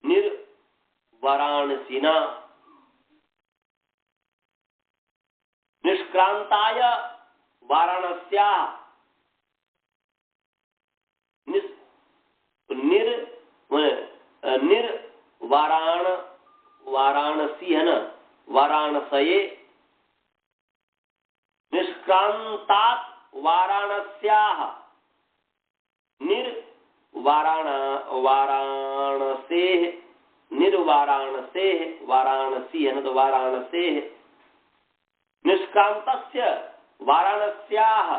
निर्वाराणसीना, निष्क्रांताय वाराणस्याः वाराणसी है ना, वाराणसये, निष्क्रांतात् वाराणस्याः वाराणसेः निर्वाराणसे, वाराणसी है ना, तो वाराणसे निष्क्रांतस्य वाराणस्याः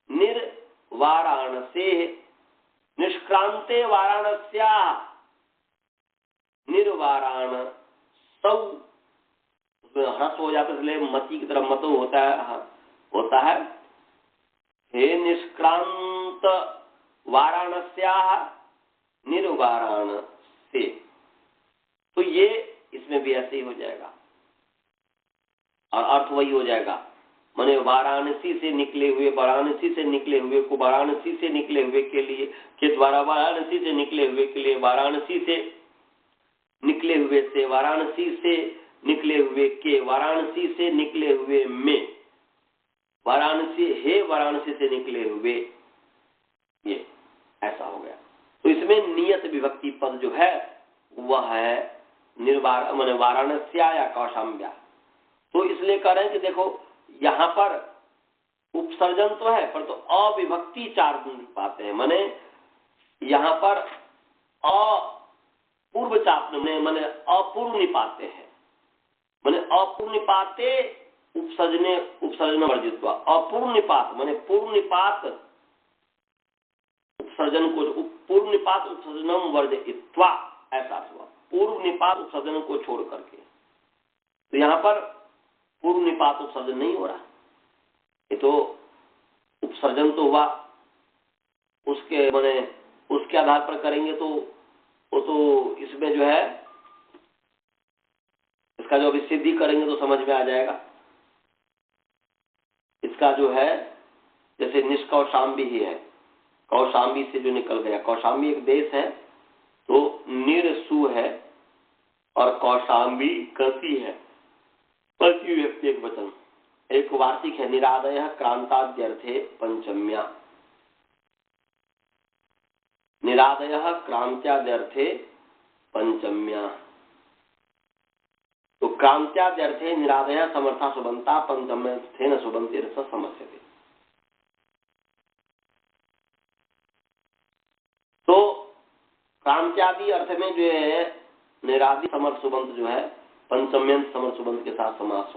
निर्वाराणसे, निष्क्रांते वाराणस्याः निर्वाराणसौ, ह्रस्व हो जाता है इसलिए मती की तरफ मतो होता है। हे निष्क्रांत वाराणस्याः निर्वाराणसे, तो ये इसमें भी ऐसे ही हो जाएगा और अर्थ वही हो जाएगा। माने वाराणसी से निकले हुए, वाराणसी से निकले हुए को वाराणसी से निकले हुए के लिए के द्वारा, वाराणसी से निकले हुए के लिए, वाराणसी से निकले हुए से, वाराणसी से निकले हुए के, वाराणसी से निकले हुए में, वाराणसी हे वाराणसी से निकले हुए, ये ऐसा हो गया। तो इसमें नियत विभक्ति पद जो है वह है माने वाराणस्या या कौशाम्ब्या। तो इसलिए कह रहे हैं कि देखो यहाँ पर उपसर्जन तो है पर तो अविभक्ति 4 पाते हैं। माने यहाँ पर अपूर्व चाप माने अपूर्व निपाते हैं, माने अपूर्व निपाते उपसर्जन वर्जित हुआ। अपूर्व निपात माने पूर्व निपात उपसर्जन को, पूर्व निपात उपसर्जनम वर्जित्वा, ऐसा हुआ। पूर्व निपात उपसर्जन को छोड़ करके, तो यहाँ पर पूर्व निपात उपसर्जन नहीं हो रहा, ये तो उपसर्जन तो हुआ, उसके माने उसके आधार पर करेंगे तो वो तो इसमें जो है इसका जो अभी सिद्धि करेंगे तो समझ में आ जाएगा। इसका जो है जैसे निष्कौशाम्बी ही है, कौशाम्बी से जो निकल गया, कौशाम्बी एक देश है तो निरसु है और कौशाम्बी कृति है, प्रति व्यक्ति एक वचन, एक वार्तिक है। निरादय क्रांताद्यर्थे पंचम्या, निरादय क्रांत्याद्यर्थे पंचम्या, तो क्रांत्याद्यर्थे निरादय समर्था सुबंता पंचम्यर्थेन सुबंते रस समस्यते। तो क्रांत्यादि अर्थ में जो है निरादि समर्थ सुबंत जो है पंचम्यंत समर्थ सुबंत के साथ समास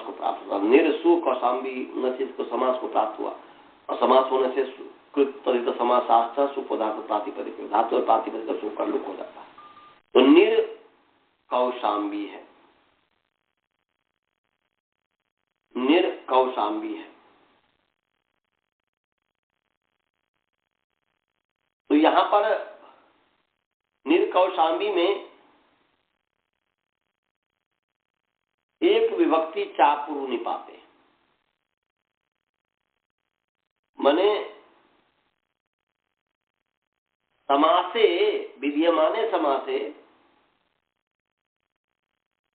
को प्राप्त हुआ। निरसु कौशाम्बी नचित को समास को प्राप्त हुआ और समास होने से कृत पदित समासार्थ सुपदार्थ प्रातिपदिक, धातु और प्रातिपदिक का सुकर लुक हो जाता है। तो निर कौशाम्बी है, निर कौशाम्बी है। तो यहां पर निर्कौशाम्बी में एक विभक्ति 4 पूर्व निपाते, माने समासे विधीयमाने समासे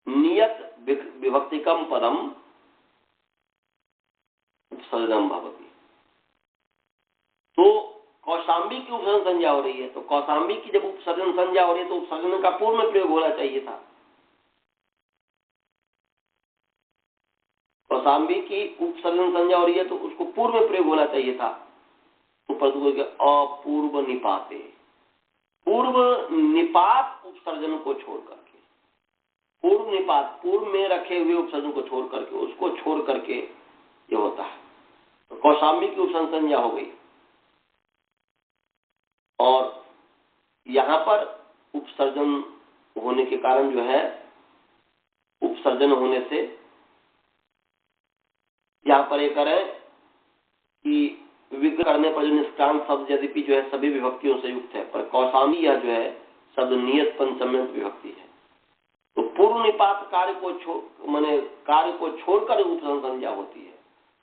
नियत विभक्तिकम पदम उपसर्जनम भवति। तो कौशाम्बी की उपसर्जन संज्ञा हो रही है, तो कौशाम्बी की जब उपसर्जन संज्ञा हो रही है तो उपसर्जन का पूर्व में प्रयोग होना चाहिए था। कौशाम्बी की उपसर्जन संज्ञा हो रही है तो उसको पूर्व में प्रयोग होना चाहिए था। अपूर्व निपाते, पूर्व निपात उपसर्जन को छोड़ करके, पूर्व निपात पूर्व में रखे हुए उपसर्जन को छोड़ करके, उसको छोड़ करके ये होता है। तो कौशाम्बी की उपसर्जन संज्ञा हो गई और यहां पर उपसर्जन होने के कारण जो है, उपसर्जन होने से यहां पर एक करें कि विग्रह करने पर जो निष्क्रांत शब्द यद्यपि जो है सभी विभक्तियों से युक्त है, पर कौशाम्बी यह जो है शब्द नियत पंचम्यंत विभक्ति है। तो पूर्व निपात कार्य को छोड़कर उपसर्जन संज्ञा होती है।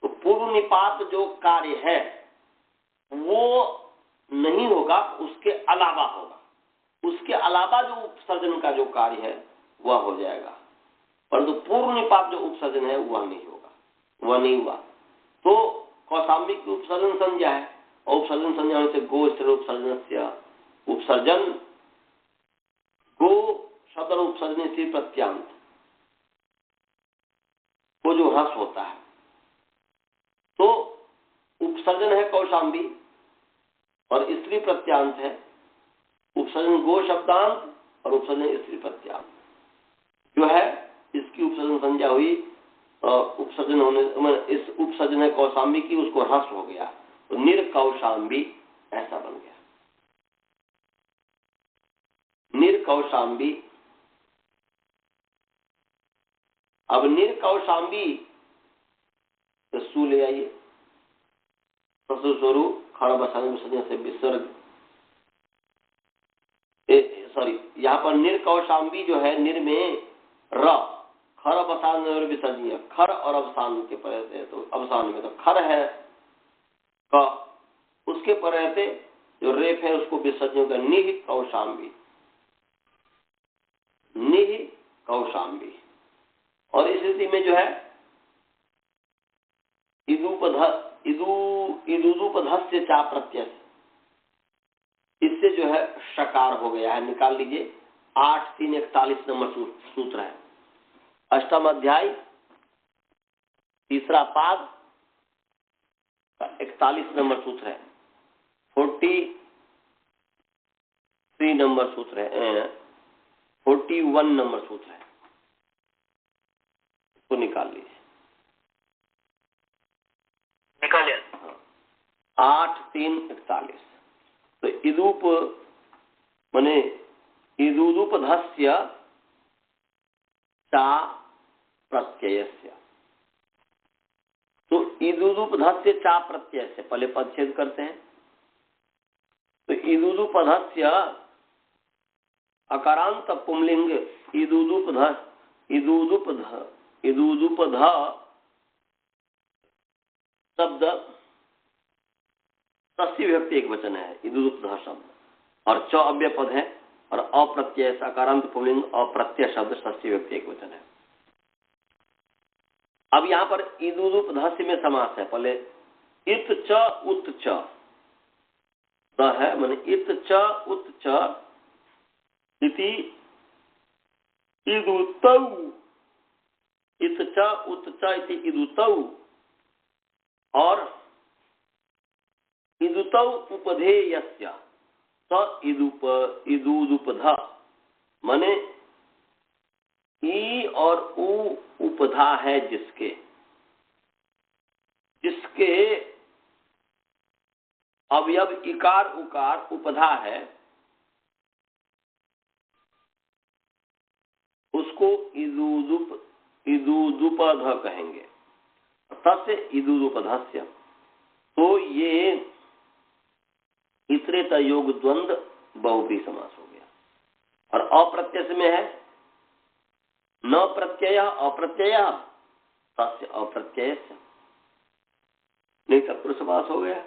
तो पूर्व निपात जो कार्य है वो नहीं होगा, उसके अलावा होगा, उसके अलावा जो उपसर्जन का जो कार्य है वह हो जाएगा, परंतु पूर्व निपात जो उपसर्जन है वह नहीं होगा, वह नहीं हुआ। तो कौशाम्बी की उपसर्जन संज्ञा है और उपसर्जन संज्ञा होने से गो स्थिर उपसर्जन से उपसर्जन, गो शब्द उपसर्जन से प्रत्यांत वो जो ह्रस्व होता है, तो उपसर्जन है कौशाम्बी और स्त्री प्रत्यांत है। उपसर्जन गो शब्दांत और उपसर्जन स्त्री प्रत्यय जो है इसकी उपसर्जन संज्ञा हुई, उपसर्जन होने इस उपसर्जन है कौशाम्बी की, उसको ह्रस्व हो गया तो निर्कौशाम्बी ऐसा बन गया। निर्कौशाम्बी। अब निर्कौशाम्बी तो सु ले आइए, स्वरूप खड़ा बसाने विसर्जन से विसर्ग, सॉरी यहाँ पर निर्कौशाम्बी जो है, निर में र, खर अवसान में विसर्जनीय, खर और अवसान के पर रहते, तो अवसान में तो खर है क, उसके पर रहते जो रेप है उसको विसर्जन का निह कौशाम्बी, निह कौशाम्बी। और इस स्थिति में जो है इदूपधस्य चा प्रत्यय, इससे जो है शकार हो गया है, निकाल लीजिए। 8-3-41 नंबर सूत्र है, अष्टम अध्याय तीसरा पाद 41 नंबर सूत्र है, 43 नंबर सूत्र है, 41 नंबर सूत्र है, तो निकाल लीजिए। निकालिए। 8-3-41 तो इदूप माने इदूपधस्य चा प्रत्ययस्य, तो इदूपधस्य चा प्रत्यय से पहले पदच्छेद करते हैं। तो इदूपधस्य अकारांत पुंलिंग इदूपध शब्द षष्ठी विभक्ति एक वचन है इदूपध शब्द, और च अव्यय पद है, और अप्रत्यय अकारांत पुंलिंग अप्रत्यय शब्द षष्ठी विभक्ति एक वचन है। अब यहाँ पर इदूपधस्य में समास है, पहले इत च उत च है, माने इत च उत च इति इदुतौ, इत च उत च इति इदुतौ, और इदुतौ उपधेयस्य स इदूपध, माने ई और उ उपधा है जिसके, जिसके अवयव इकार उकार उपधा है, उसको इदूदुपध कहेंगे, तस्य इदूदुपधस्य। तो ये इतरेत योग द्वंद्व बहुव्रीहि समास हो गया। और अप्रत्यय में है न प्रत्यय अप्रत्यय तस्य अप्रत्यय, नहीं तत्पुरुष समास हो गया।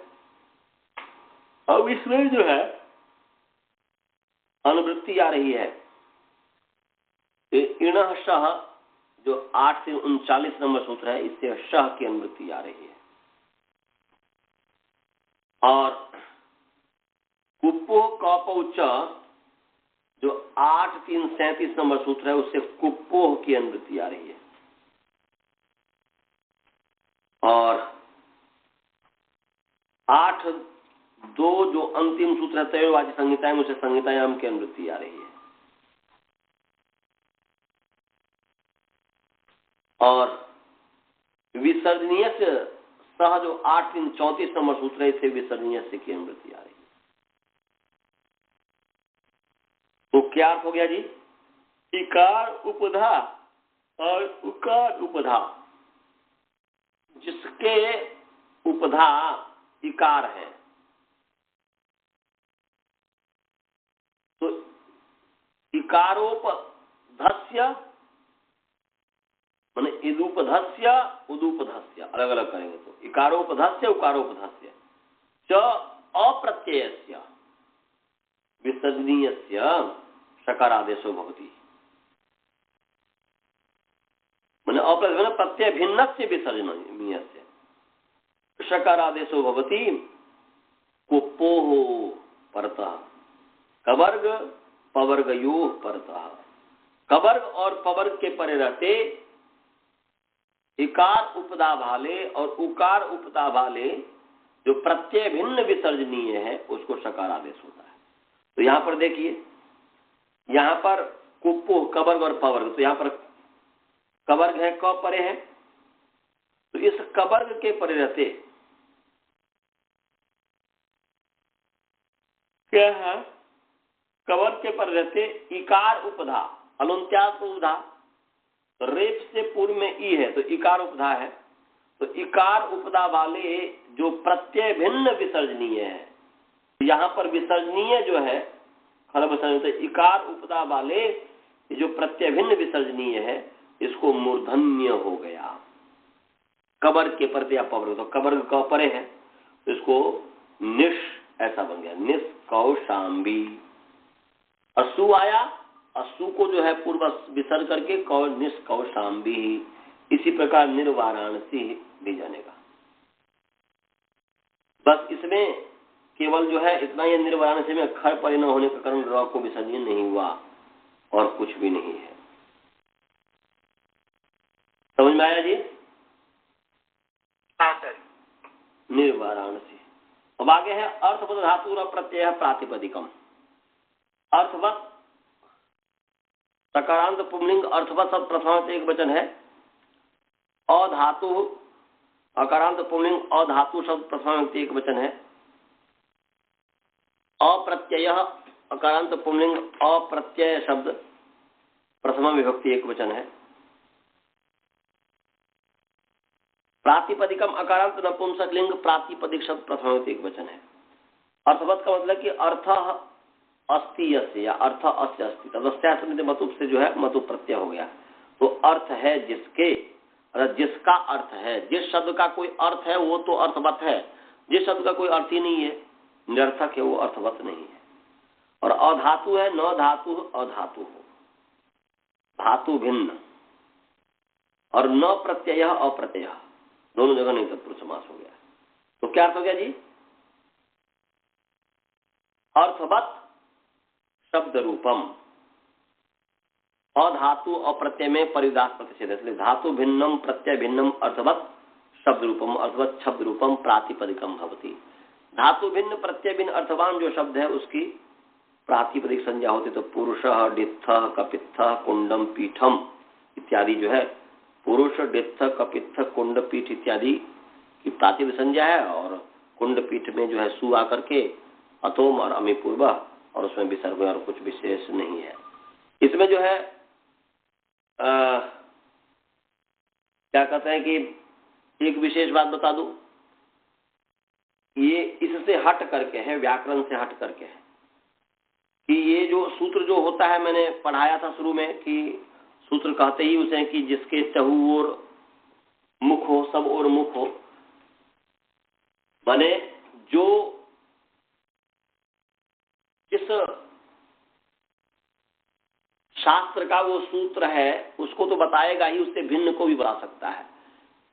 अब इसमें जो है अनुवृत्ति आ रही है, इणः शः जो 8-39 नंबर सूत्र है, इससे शः की अनुवृत्ति आ रही है। और कुप्पो कौपौ च जो 8-3-37 नंबर सूत्र है, उससे कुप्पोह की अनुवृत्ति आ रही है। और 8-2 जो अंतिम सूत्र है तयोवाची संहिताएं, उसे संहितायाम की अनुवृत्ति आ रही है। और विसर्जनीय से सह जो 8-3-34 नंबर सूत्र है, इसे विसर्जनीय से की अनुवृत्ति आ रही है। तो क्या अर्थ हो गया जी? इकार उपधा और उकार उपधा, जिसके उपधा इकार है, तो इकारोपधस्य माने इदूपधस्य उदूपधस्य अलग अलग करेंगे तो इकारोपधस्य उकारोपधस्य च अप्रत्ययस्य विसर्जनीयस्य शकारादेशो भवति, माने अप्रत्यय प्रत्यय भिन्नस्य विसर्जनीयस्य शकारादेशो भवति। कुप्पोः परतः कवर्ग पवर्गयोः परतः, कवर्ग और पवर्ग के परे रहते इकार उपदा वाले और उकार उपदा वाले जो प्रत्यय भिन्न विसर्जनीय है, उसको शकार आदेश होता है। तो यहां पर देखिए यहाँ पर कुप्पु कवर्ग और पवर्ग, तो यहाँ पर कवर्ग है, क परे है, तो इस कवर्ग के परे रहते क्या है, कवर्ग के पर रहते इकार उपधा, अलुंत्यास उपधा, तो रेप से पूर्व में ई है तो इकार उपधा है, तो इकार उपधा वाले जो प्रत्यय भिन्न विसर्जनीय है, यहाँ पर विसर्जनीय जो है तो इकार उपधा वाले जो प्रत्यय भिन्न विसर्जनीय है इसको मूर्धन्य हो गया, कवर्ग के पर या पवर्ग, तो कवर्ग का परे है तो इसको निश ऐसा बन गया, निष्कौशाम्बी। असु आया, असु को जो है पूर्व विसर्ग करके निष्कौशाम्बी, इसी प्रकार निर्वाराणसी भी जानेगा। बस इसमें केवल जो है इतना ही, निर्वाराणसी में खर परे न होने के कारण र को विसर्जन नहीं हुआ और कुछ भी नहीं है। समझ में आया जी? हाँ सर। निर्वाराणसी। अब आगे है अर्थवत धातु और प्रत्यय प्रातिपदिकम। अर्थवत सकारांत पुंलिंग अर्थवत सब प्रथम एक वचन है, अधातु अकारांत पुंलिंग अधातु शब्द प्रथम एक वचन है, अप्रत्यय अकारांत पुंलिंग अप्रत्यय शब्द प्रथम विभक्ति एक वचन है, प्रातिपदिकम अकारांत नपुंसक लिंग प्रातिपदिक शब्द प्रथम एक वचन है। अर्थवत का मतलब कि अर्थ अस्ति यस्य या अर्थ अस्य अस्ति, तदस्यास्मिन् मतुप से जो है मतुप प्रत्यय हो गया, तो अर्थ है जिसके, जिसका अर्थ है, जिस शब्द का कोई अर्थ है वो तो अर्थवत है, जिस शब्द का कोई अर्थ ही नहीं है, निरर्थक है, वो अर्थवत नहीं है। और अधातु है, न धातु अधातु हो, धातु भिन्न, और न प्रत्यय अप्रत्यय, दोनों जगह नहीं तत्पुरुष समास हो गया। तो क्या अर्थ हो गया जी? अर्थवत शब्द रूपम, अधातु अप्रत्यय में परिदास प्रतिषेध, इसलिए धातु भिन्नम प्रत्यय भिन्नम अर्थवत शब्द रूपम, अर्थवत शब्द रूपम प्रातिपदिकम भवति। धातु भिन्न प्रत्यय भिन्न अर्थवान जो शब्द है उसकी प्रातिपदिक संज्ञा होती, तो पुरुष डित्थ कपित्थ कुंडम पीठम इत्यादि जो है, पुरुष डित्थ कपित्थ कुंड पीठ इत्यादि की प्रातिपदिक संज्ञा है, और कुंड पीठ में जो है सु आकर के अतोम और अमी पूर्व, और उसमें विसर्ग और कुछ विशेष नहीं है। इसमें जो है क्या कहते हैं कि एक विशेष बात बता दूं, ये इससे हट करके है, व्याकरण से हट करके है, कि ये जो सूत्र जो होता है, मैंने पढ़ाया था शुरू में कि सूत्र कहते ही उसे कि जिसके चहु ओर मुख हो, सब ओर मुख हो, माने जो जिस शास्त्र का वो सूत्र है उसको तो बताएगा ही, उससे भिन्न को भी बता सकता है,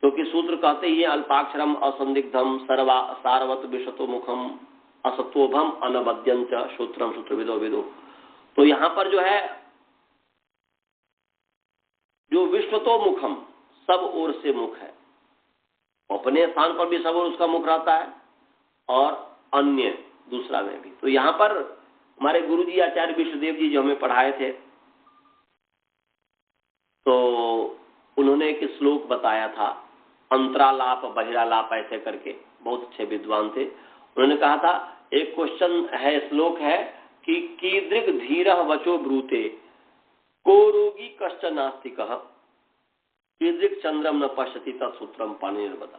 क्योंकि सूत्र कहते ही अल्पाक्षरम असंदिग्धम सर्वा सारवत विशतो मुखम असत्वभम अनवद्यंच सूत्रम सूत्रविदो विदो। तो यहाँ पर जो है जो विश्वतो मुखम, सब ओर से मुख है, अपने स्थान पर भी सब ओर उसका मुख रहता है और अन्य दूसरा में भी। तो यहाँ पर हमारे गुरुजी आचार्य विश्वदेव जी जो हमें पढ़ाए थे, तो उन्होंने एक श्लोक बताया था, अंतरालाप बहिरालाप ऐसे करके, बहुत अच्छे विद्वान थे। उन्होंने कहा था, एक क्वेश्चन है, श्लोक है कि कीदृक् धीरः वचो ब्रूते को रोगी कश्च नास्तिकः कीदृक् चंद्रम न पश्यति तत्सूत्रम पाणिनिर्बता।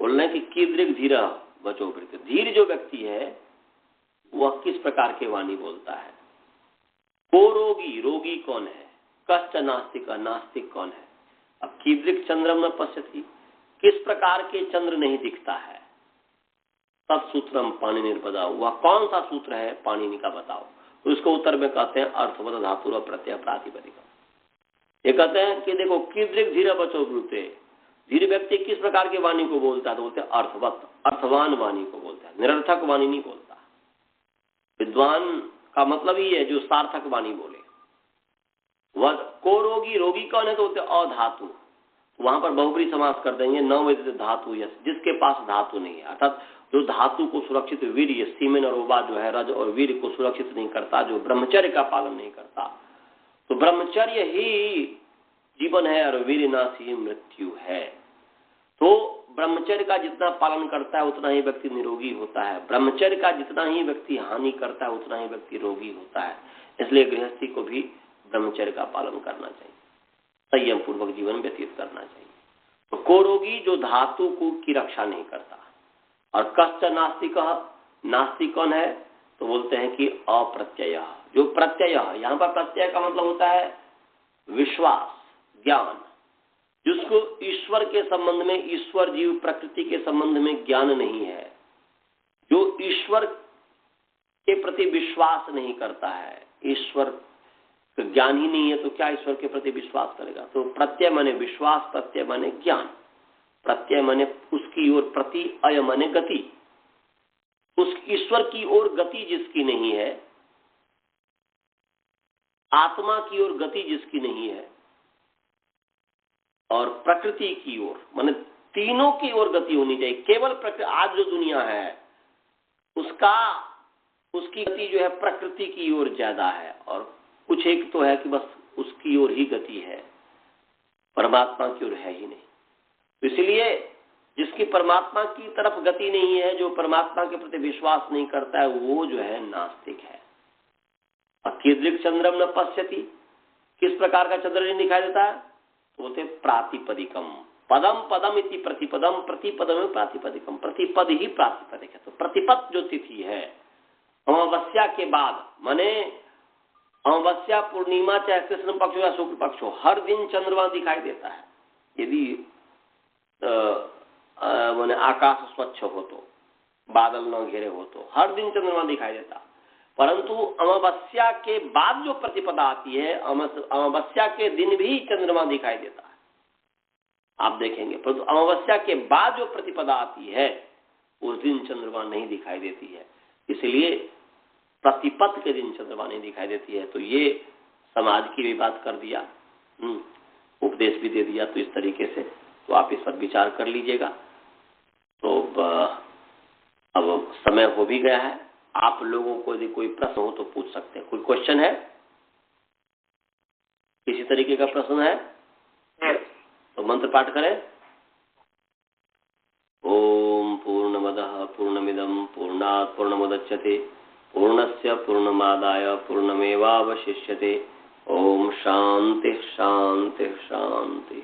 बोल रहे हैं कि कीदृक् धीरः वचो ब्रूते, धीर जो व्यक्ति है वह किस प्रकार के वाणी बोलता है, को रोगी, रोगी कौन है, कश्च नास्तिक, नास्तिक कौन है। अब कीदृक् चंद्रम न पश्यति, किस प्रकार के चंद्र नहीं दिखता है, तत्सूत्रम पाणिनिर्बता, वह कौन सा सूत्र है पाणिनि का बताओ। तो उसको उत्तर में कहते हैं अर्थवत धातु प्रत्यय प्रातिपदिकम। ये कहते हैं कि देखो कीदृक् धीर वचो ब्रूते, धीर व्यक्ति किस प्रकार की वाणी को बोलता है, तो बोलते हैं अर्थवत, अर्थवान वाणी को बोलता है, निरर्थक वाणी नहीं बोलता। विद्वान का मतलब ही है जो सार्थक वाणी बोले। वह को रोगी, रोगी कौन है, तो बोलते अधातु, वहां पर बहुब्री समास कर देंगे, न वेद धातु यस, जिसके पास धातु नहीं है, अर्थात जो धातु को सुरक्षित वीर्य सीमेन और ओबा जो है रज और वीर्य को सुरक्षित नहीं करता, जो ब्रह्मचर्य का पालन नहीं करता, तो ब्रह्मचर्य ही जीवन है और वीरनाश ही मृत्यु है। तो ब्रह्मचर्य का जितना पालन करता है उतना ही व्यक्ति निरोगी होता है, ब्रह्मचर्य का जितना ही व्यक्ति हानि करता है उतना ही व्यक्ति रोगी होता है। इसलिए गृहस्थी को भी ब्रह्मचर्य का पालन करना चाहिए, संयम पूर्वक जीवन व्यतीत करना चाहिए। तो कोरोगी जो धातु को की रक्षा नहीं करता। और कश्च नास्तिक, नास्तिक कौन है? तो बोलते हैं कि अप्रत्यय, जो प्रत्यय, यहाँ पर प्रत्यय का मतलब होता है विश्वास, ज्ञान, जिसको ईश्वर के संबंध में, ईश्वर जीव प्रकृति के संबंध में ज्ञान नहीं है, जो ईश्वर के प्रति विश्वास नहीं करता है, ईश्वर का ज्ञान ही नहीं है तो क्या ईश्वर के प्रति विश्वास करेगा? तो प्रत्यय माने विश्वास, प्रत्यय माने ज्ञान, प्रत्यय माने उसकी ओर प्रति, अय माने गति, उस ईश्वर की ओर गति जिसकी नहीं है, आत्मा की ओर गति जिसकी नहीं है, और प्रकृति की ओर, माने तीनों की ओर गति होनी चाहिए। केवल प्रकृति, आज जो दुनिया है उसकी गति जो है प्रकृति की ओर ज्यादा है, और कुछ एक तो है कि बस उसकी ओर ही गति है, परमात्मा की ओर है ही नहीं। तो इसलिए जिसकी परमात्मा की तरफ गति नहीं है, जो परमात्मा के प्रति विश्वास नहीं करता है, वो जो है नास्तिक है। अकीदृक् चंद्रम न पश्यति, किस प्रकार का चंद्र नहीं दिखाई देता है? तो बोलते प्रातिपदिकम, पदम पदम इति प्रतिपदम, प्रतिपदम प्रातिपदिकम, प्रतिपद ही प्रातिपदिक है। तो प्रतिपद जो तिथि है अमावस्या के बाद, माने अमावस्या, पूर्णिमा, चाहे कृष्ण पक्ष हो या शुक्ल पक्ष हो, हर दिन चंद्रमा दिखाई देता है। यदि माने आकाश स्वच्छ हो तो, बादल न घेरे हो तो हर दिन चंद्रमा दिखाई देता। परंतु अमावस्या के बाद जो प्रतिपदा आती है, अमावस्या के दिन भी चंद्रमा दिखाई देता है, आप देखेंगे। परंतु अमावस्या के बाद जो प्रतिपदा आती है उस दिन चंद्रमा नहीं दिखाई देती है, इसलिए प्रतिपद के दिन चंद्रमा नहीं दिखाई देती है। तो ये समाज की भी बात कर दिया, उपदेश भी दे दिया। तो इस तरीके से तो आप इस पर विचार कर लीजिएगा। तो अब समय हो भी गया है, आप लोगों को यदि कोई प्रश्न हो तो पूछ सकते हैं। कोई क्वेश्चन है, किसी तरीके का प्रश्न है? तो मंत्र पाठ करें। ओम पूर्णमदः पूर्णमिदं पूर्णात् पूर्णमुदच्यते पूर्णस्य पूर्णमादाय पूर्णमेवावशिष्यते। ओम शांति शांति शांति।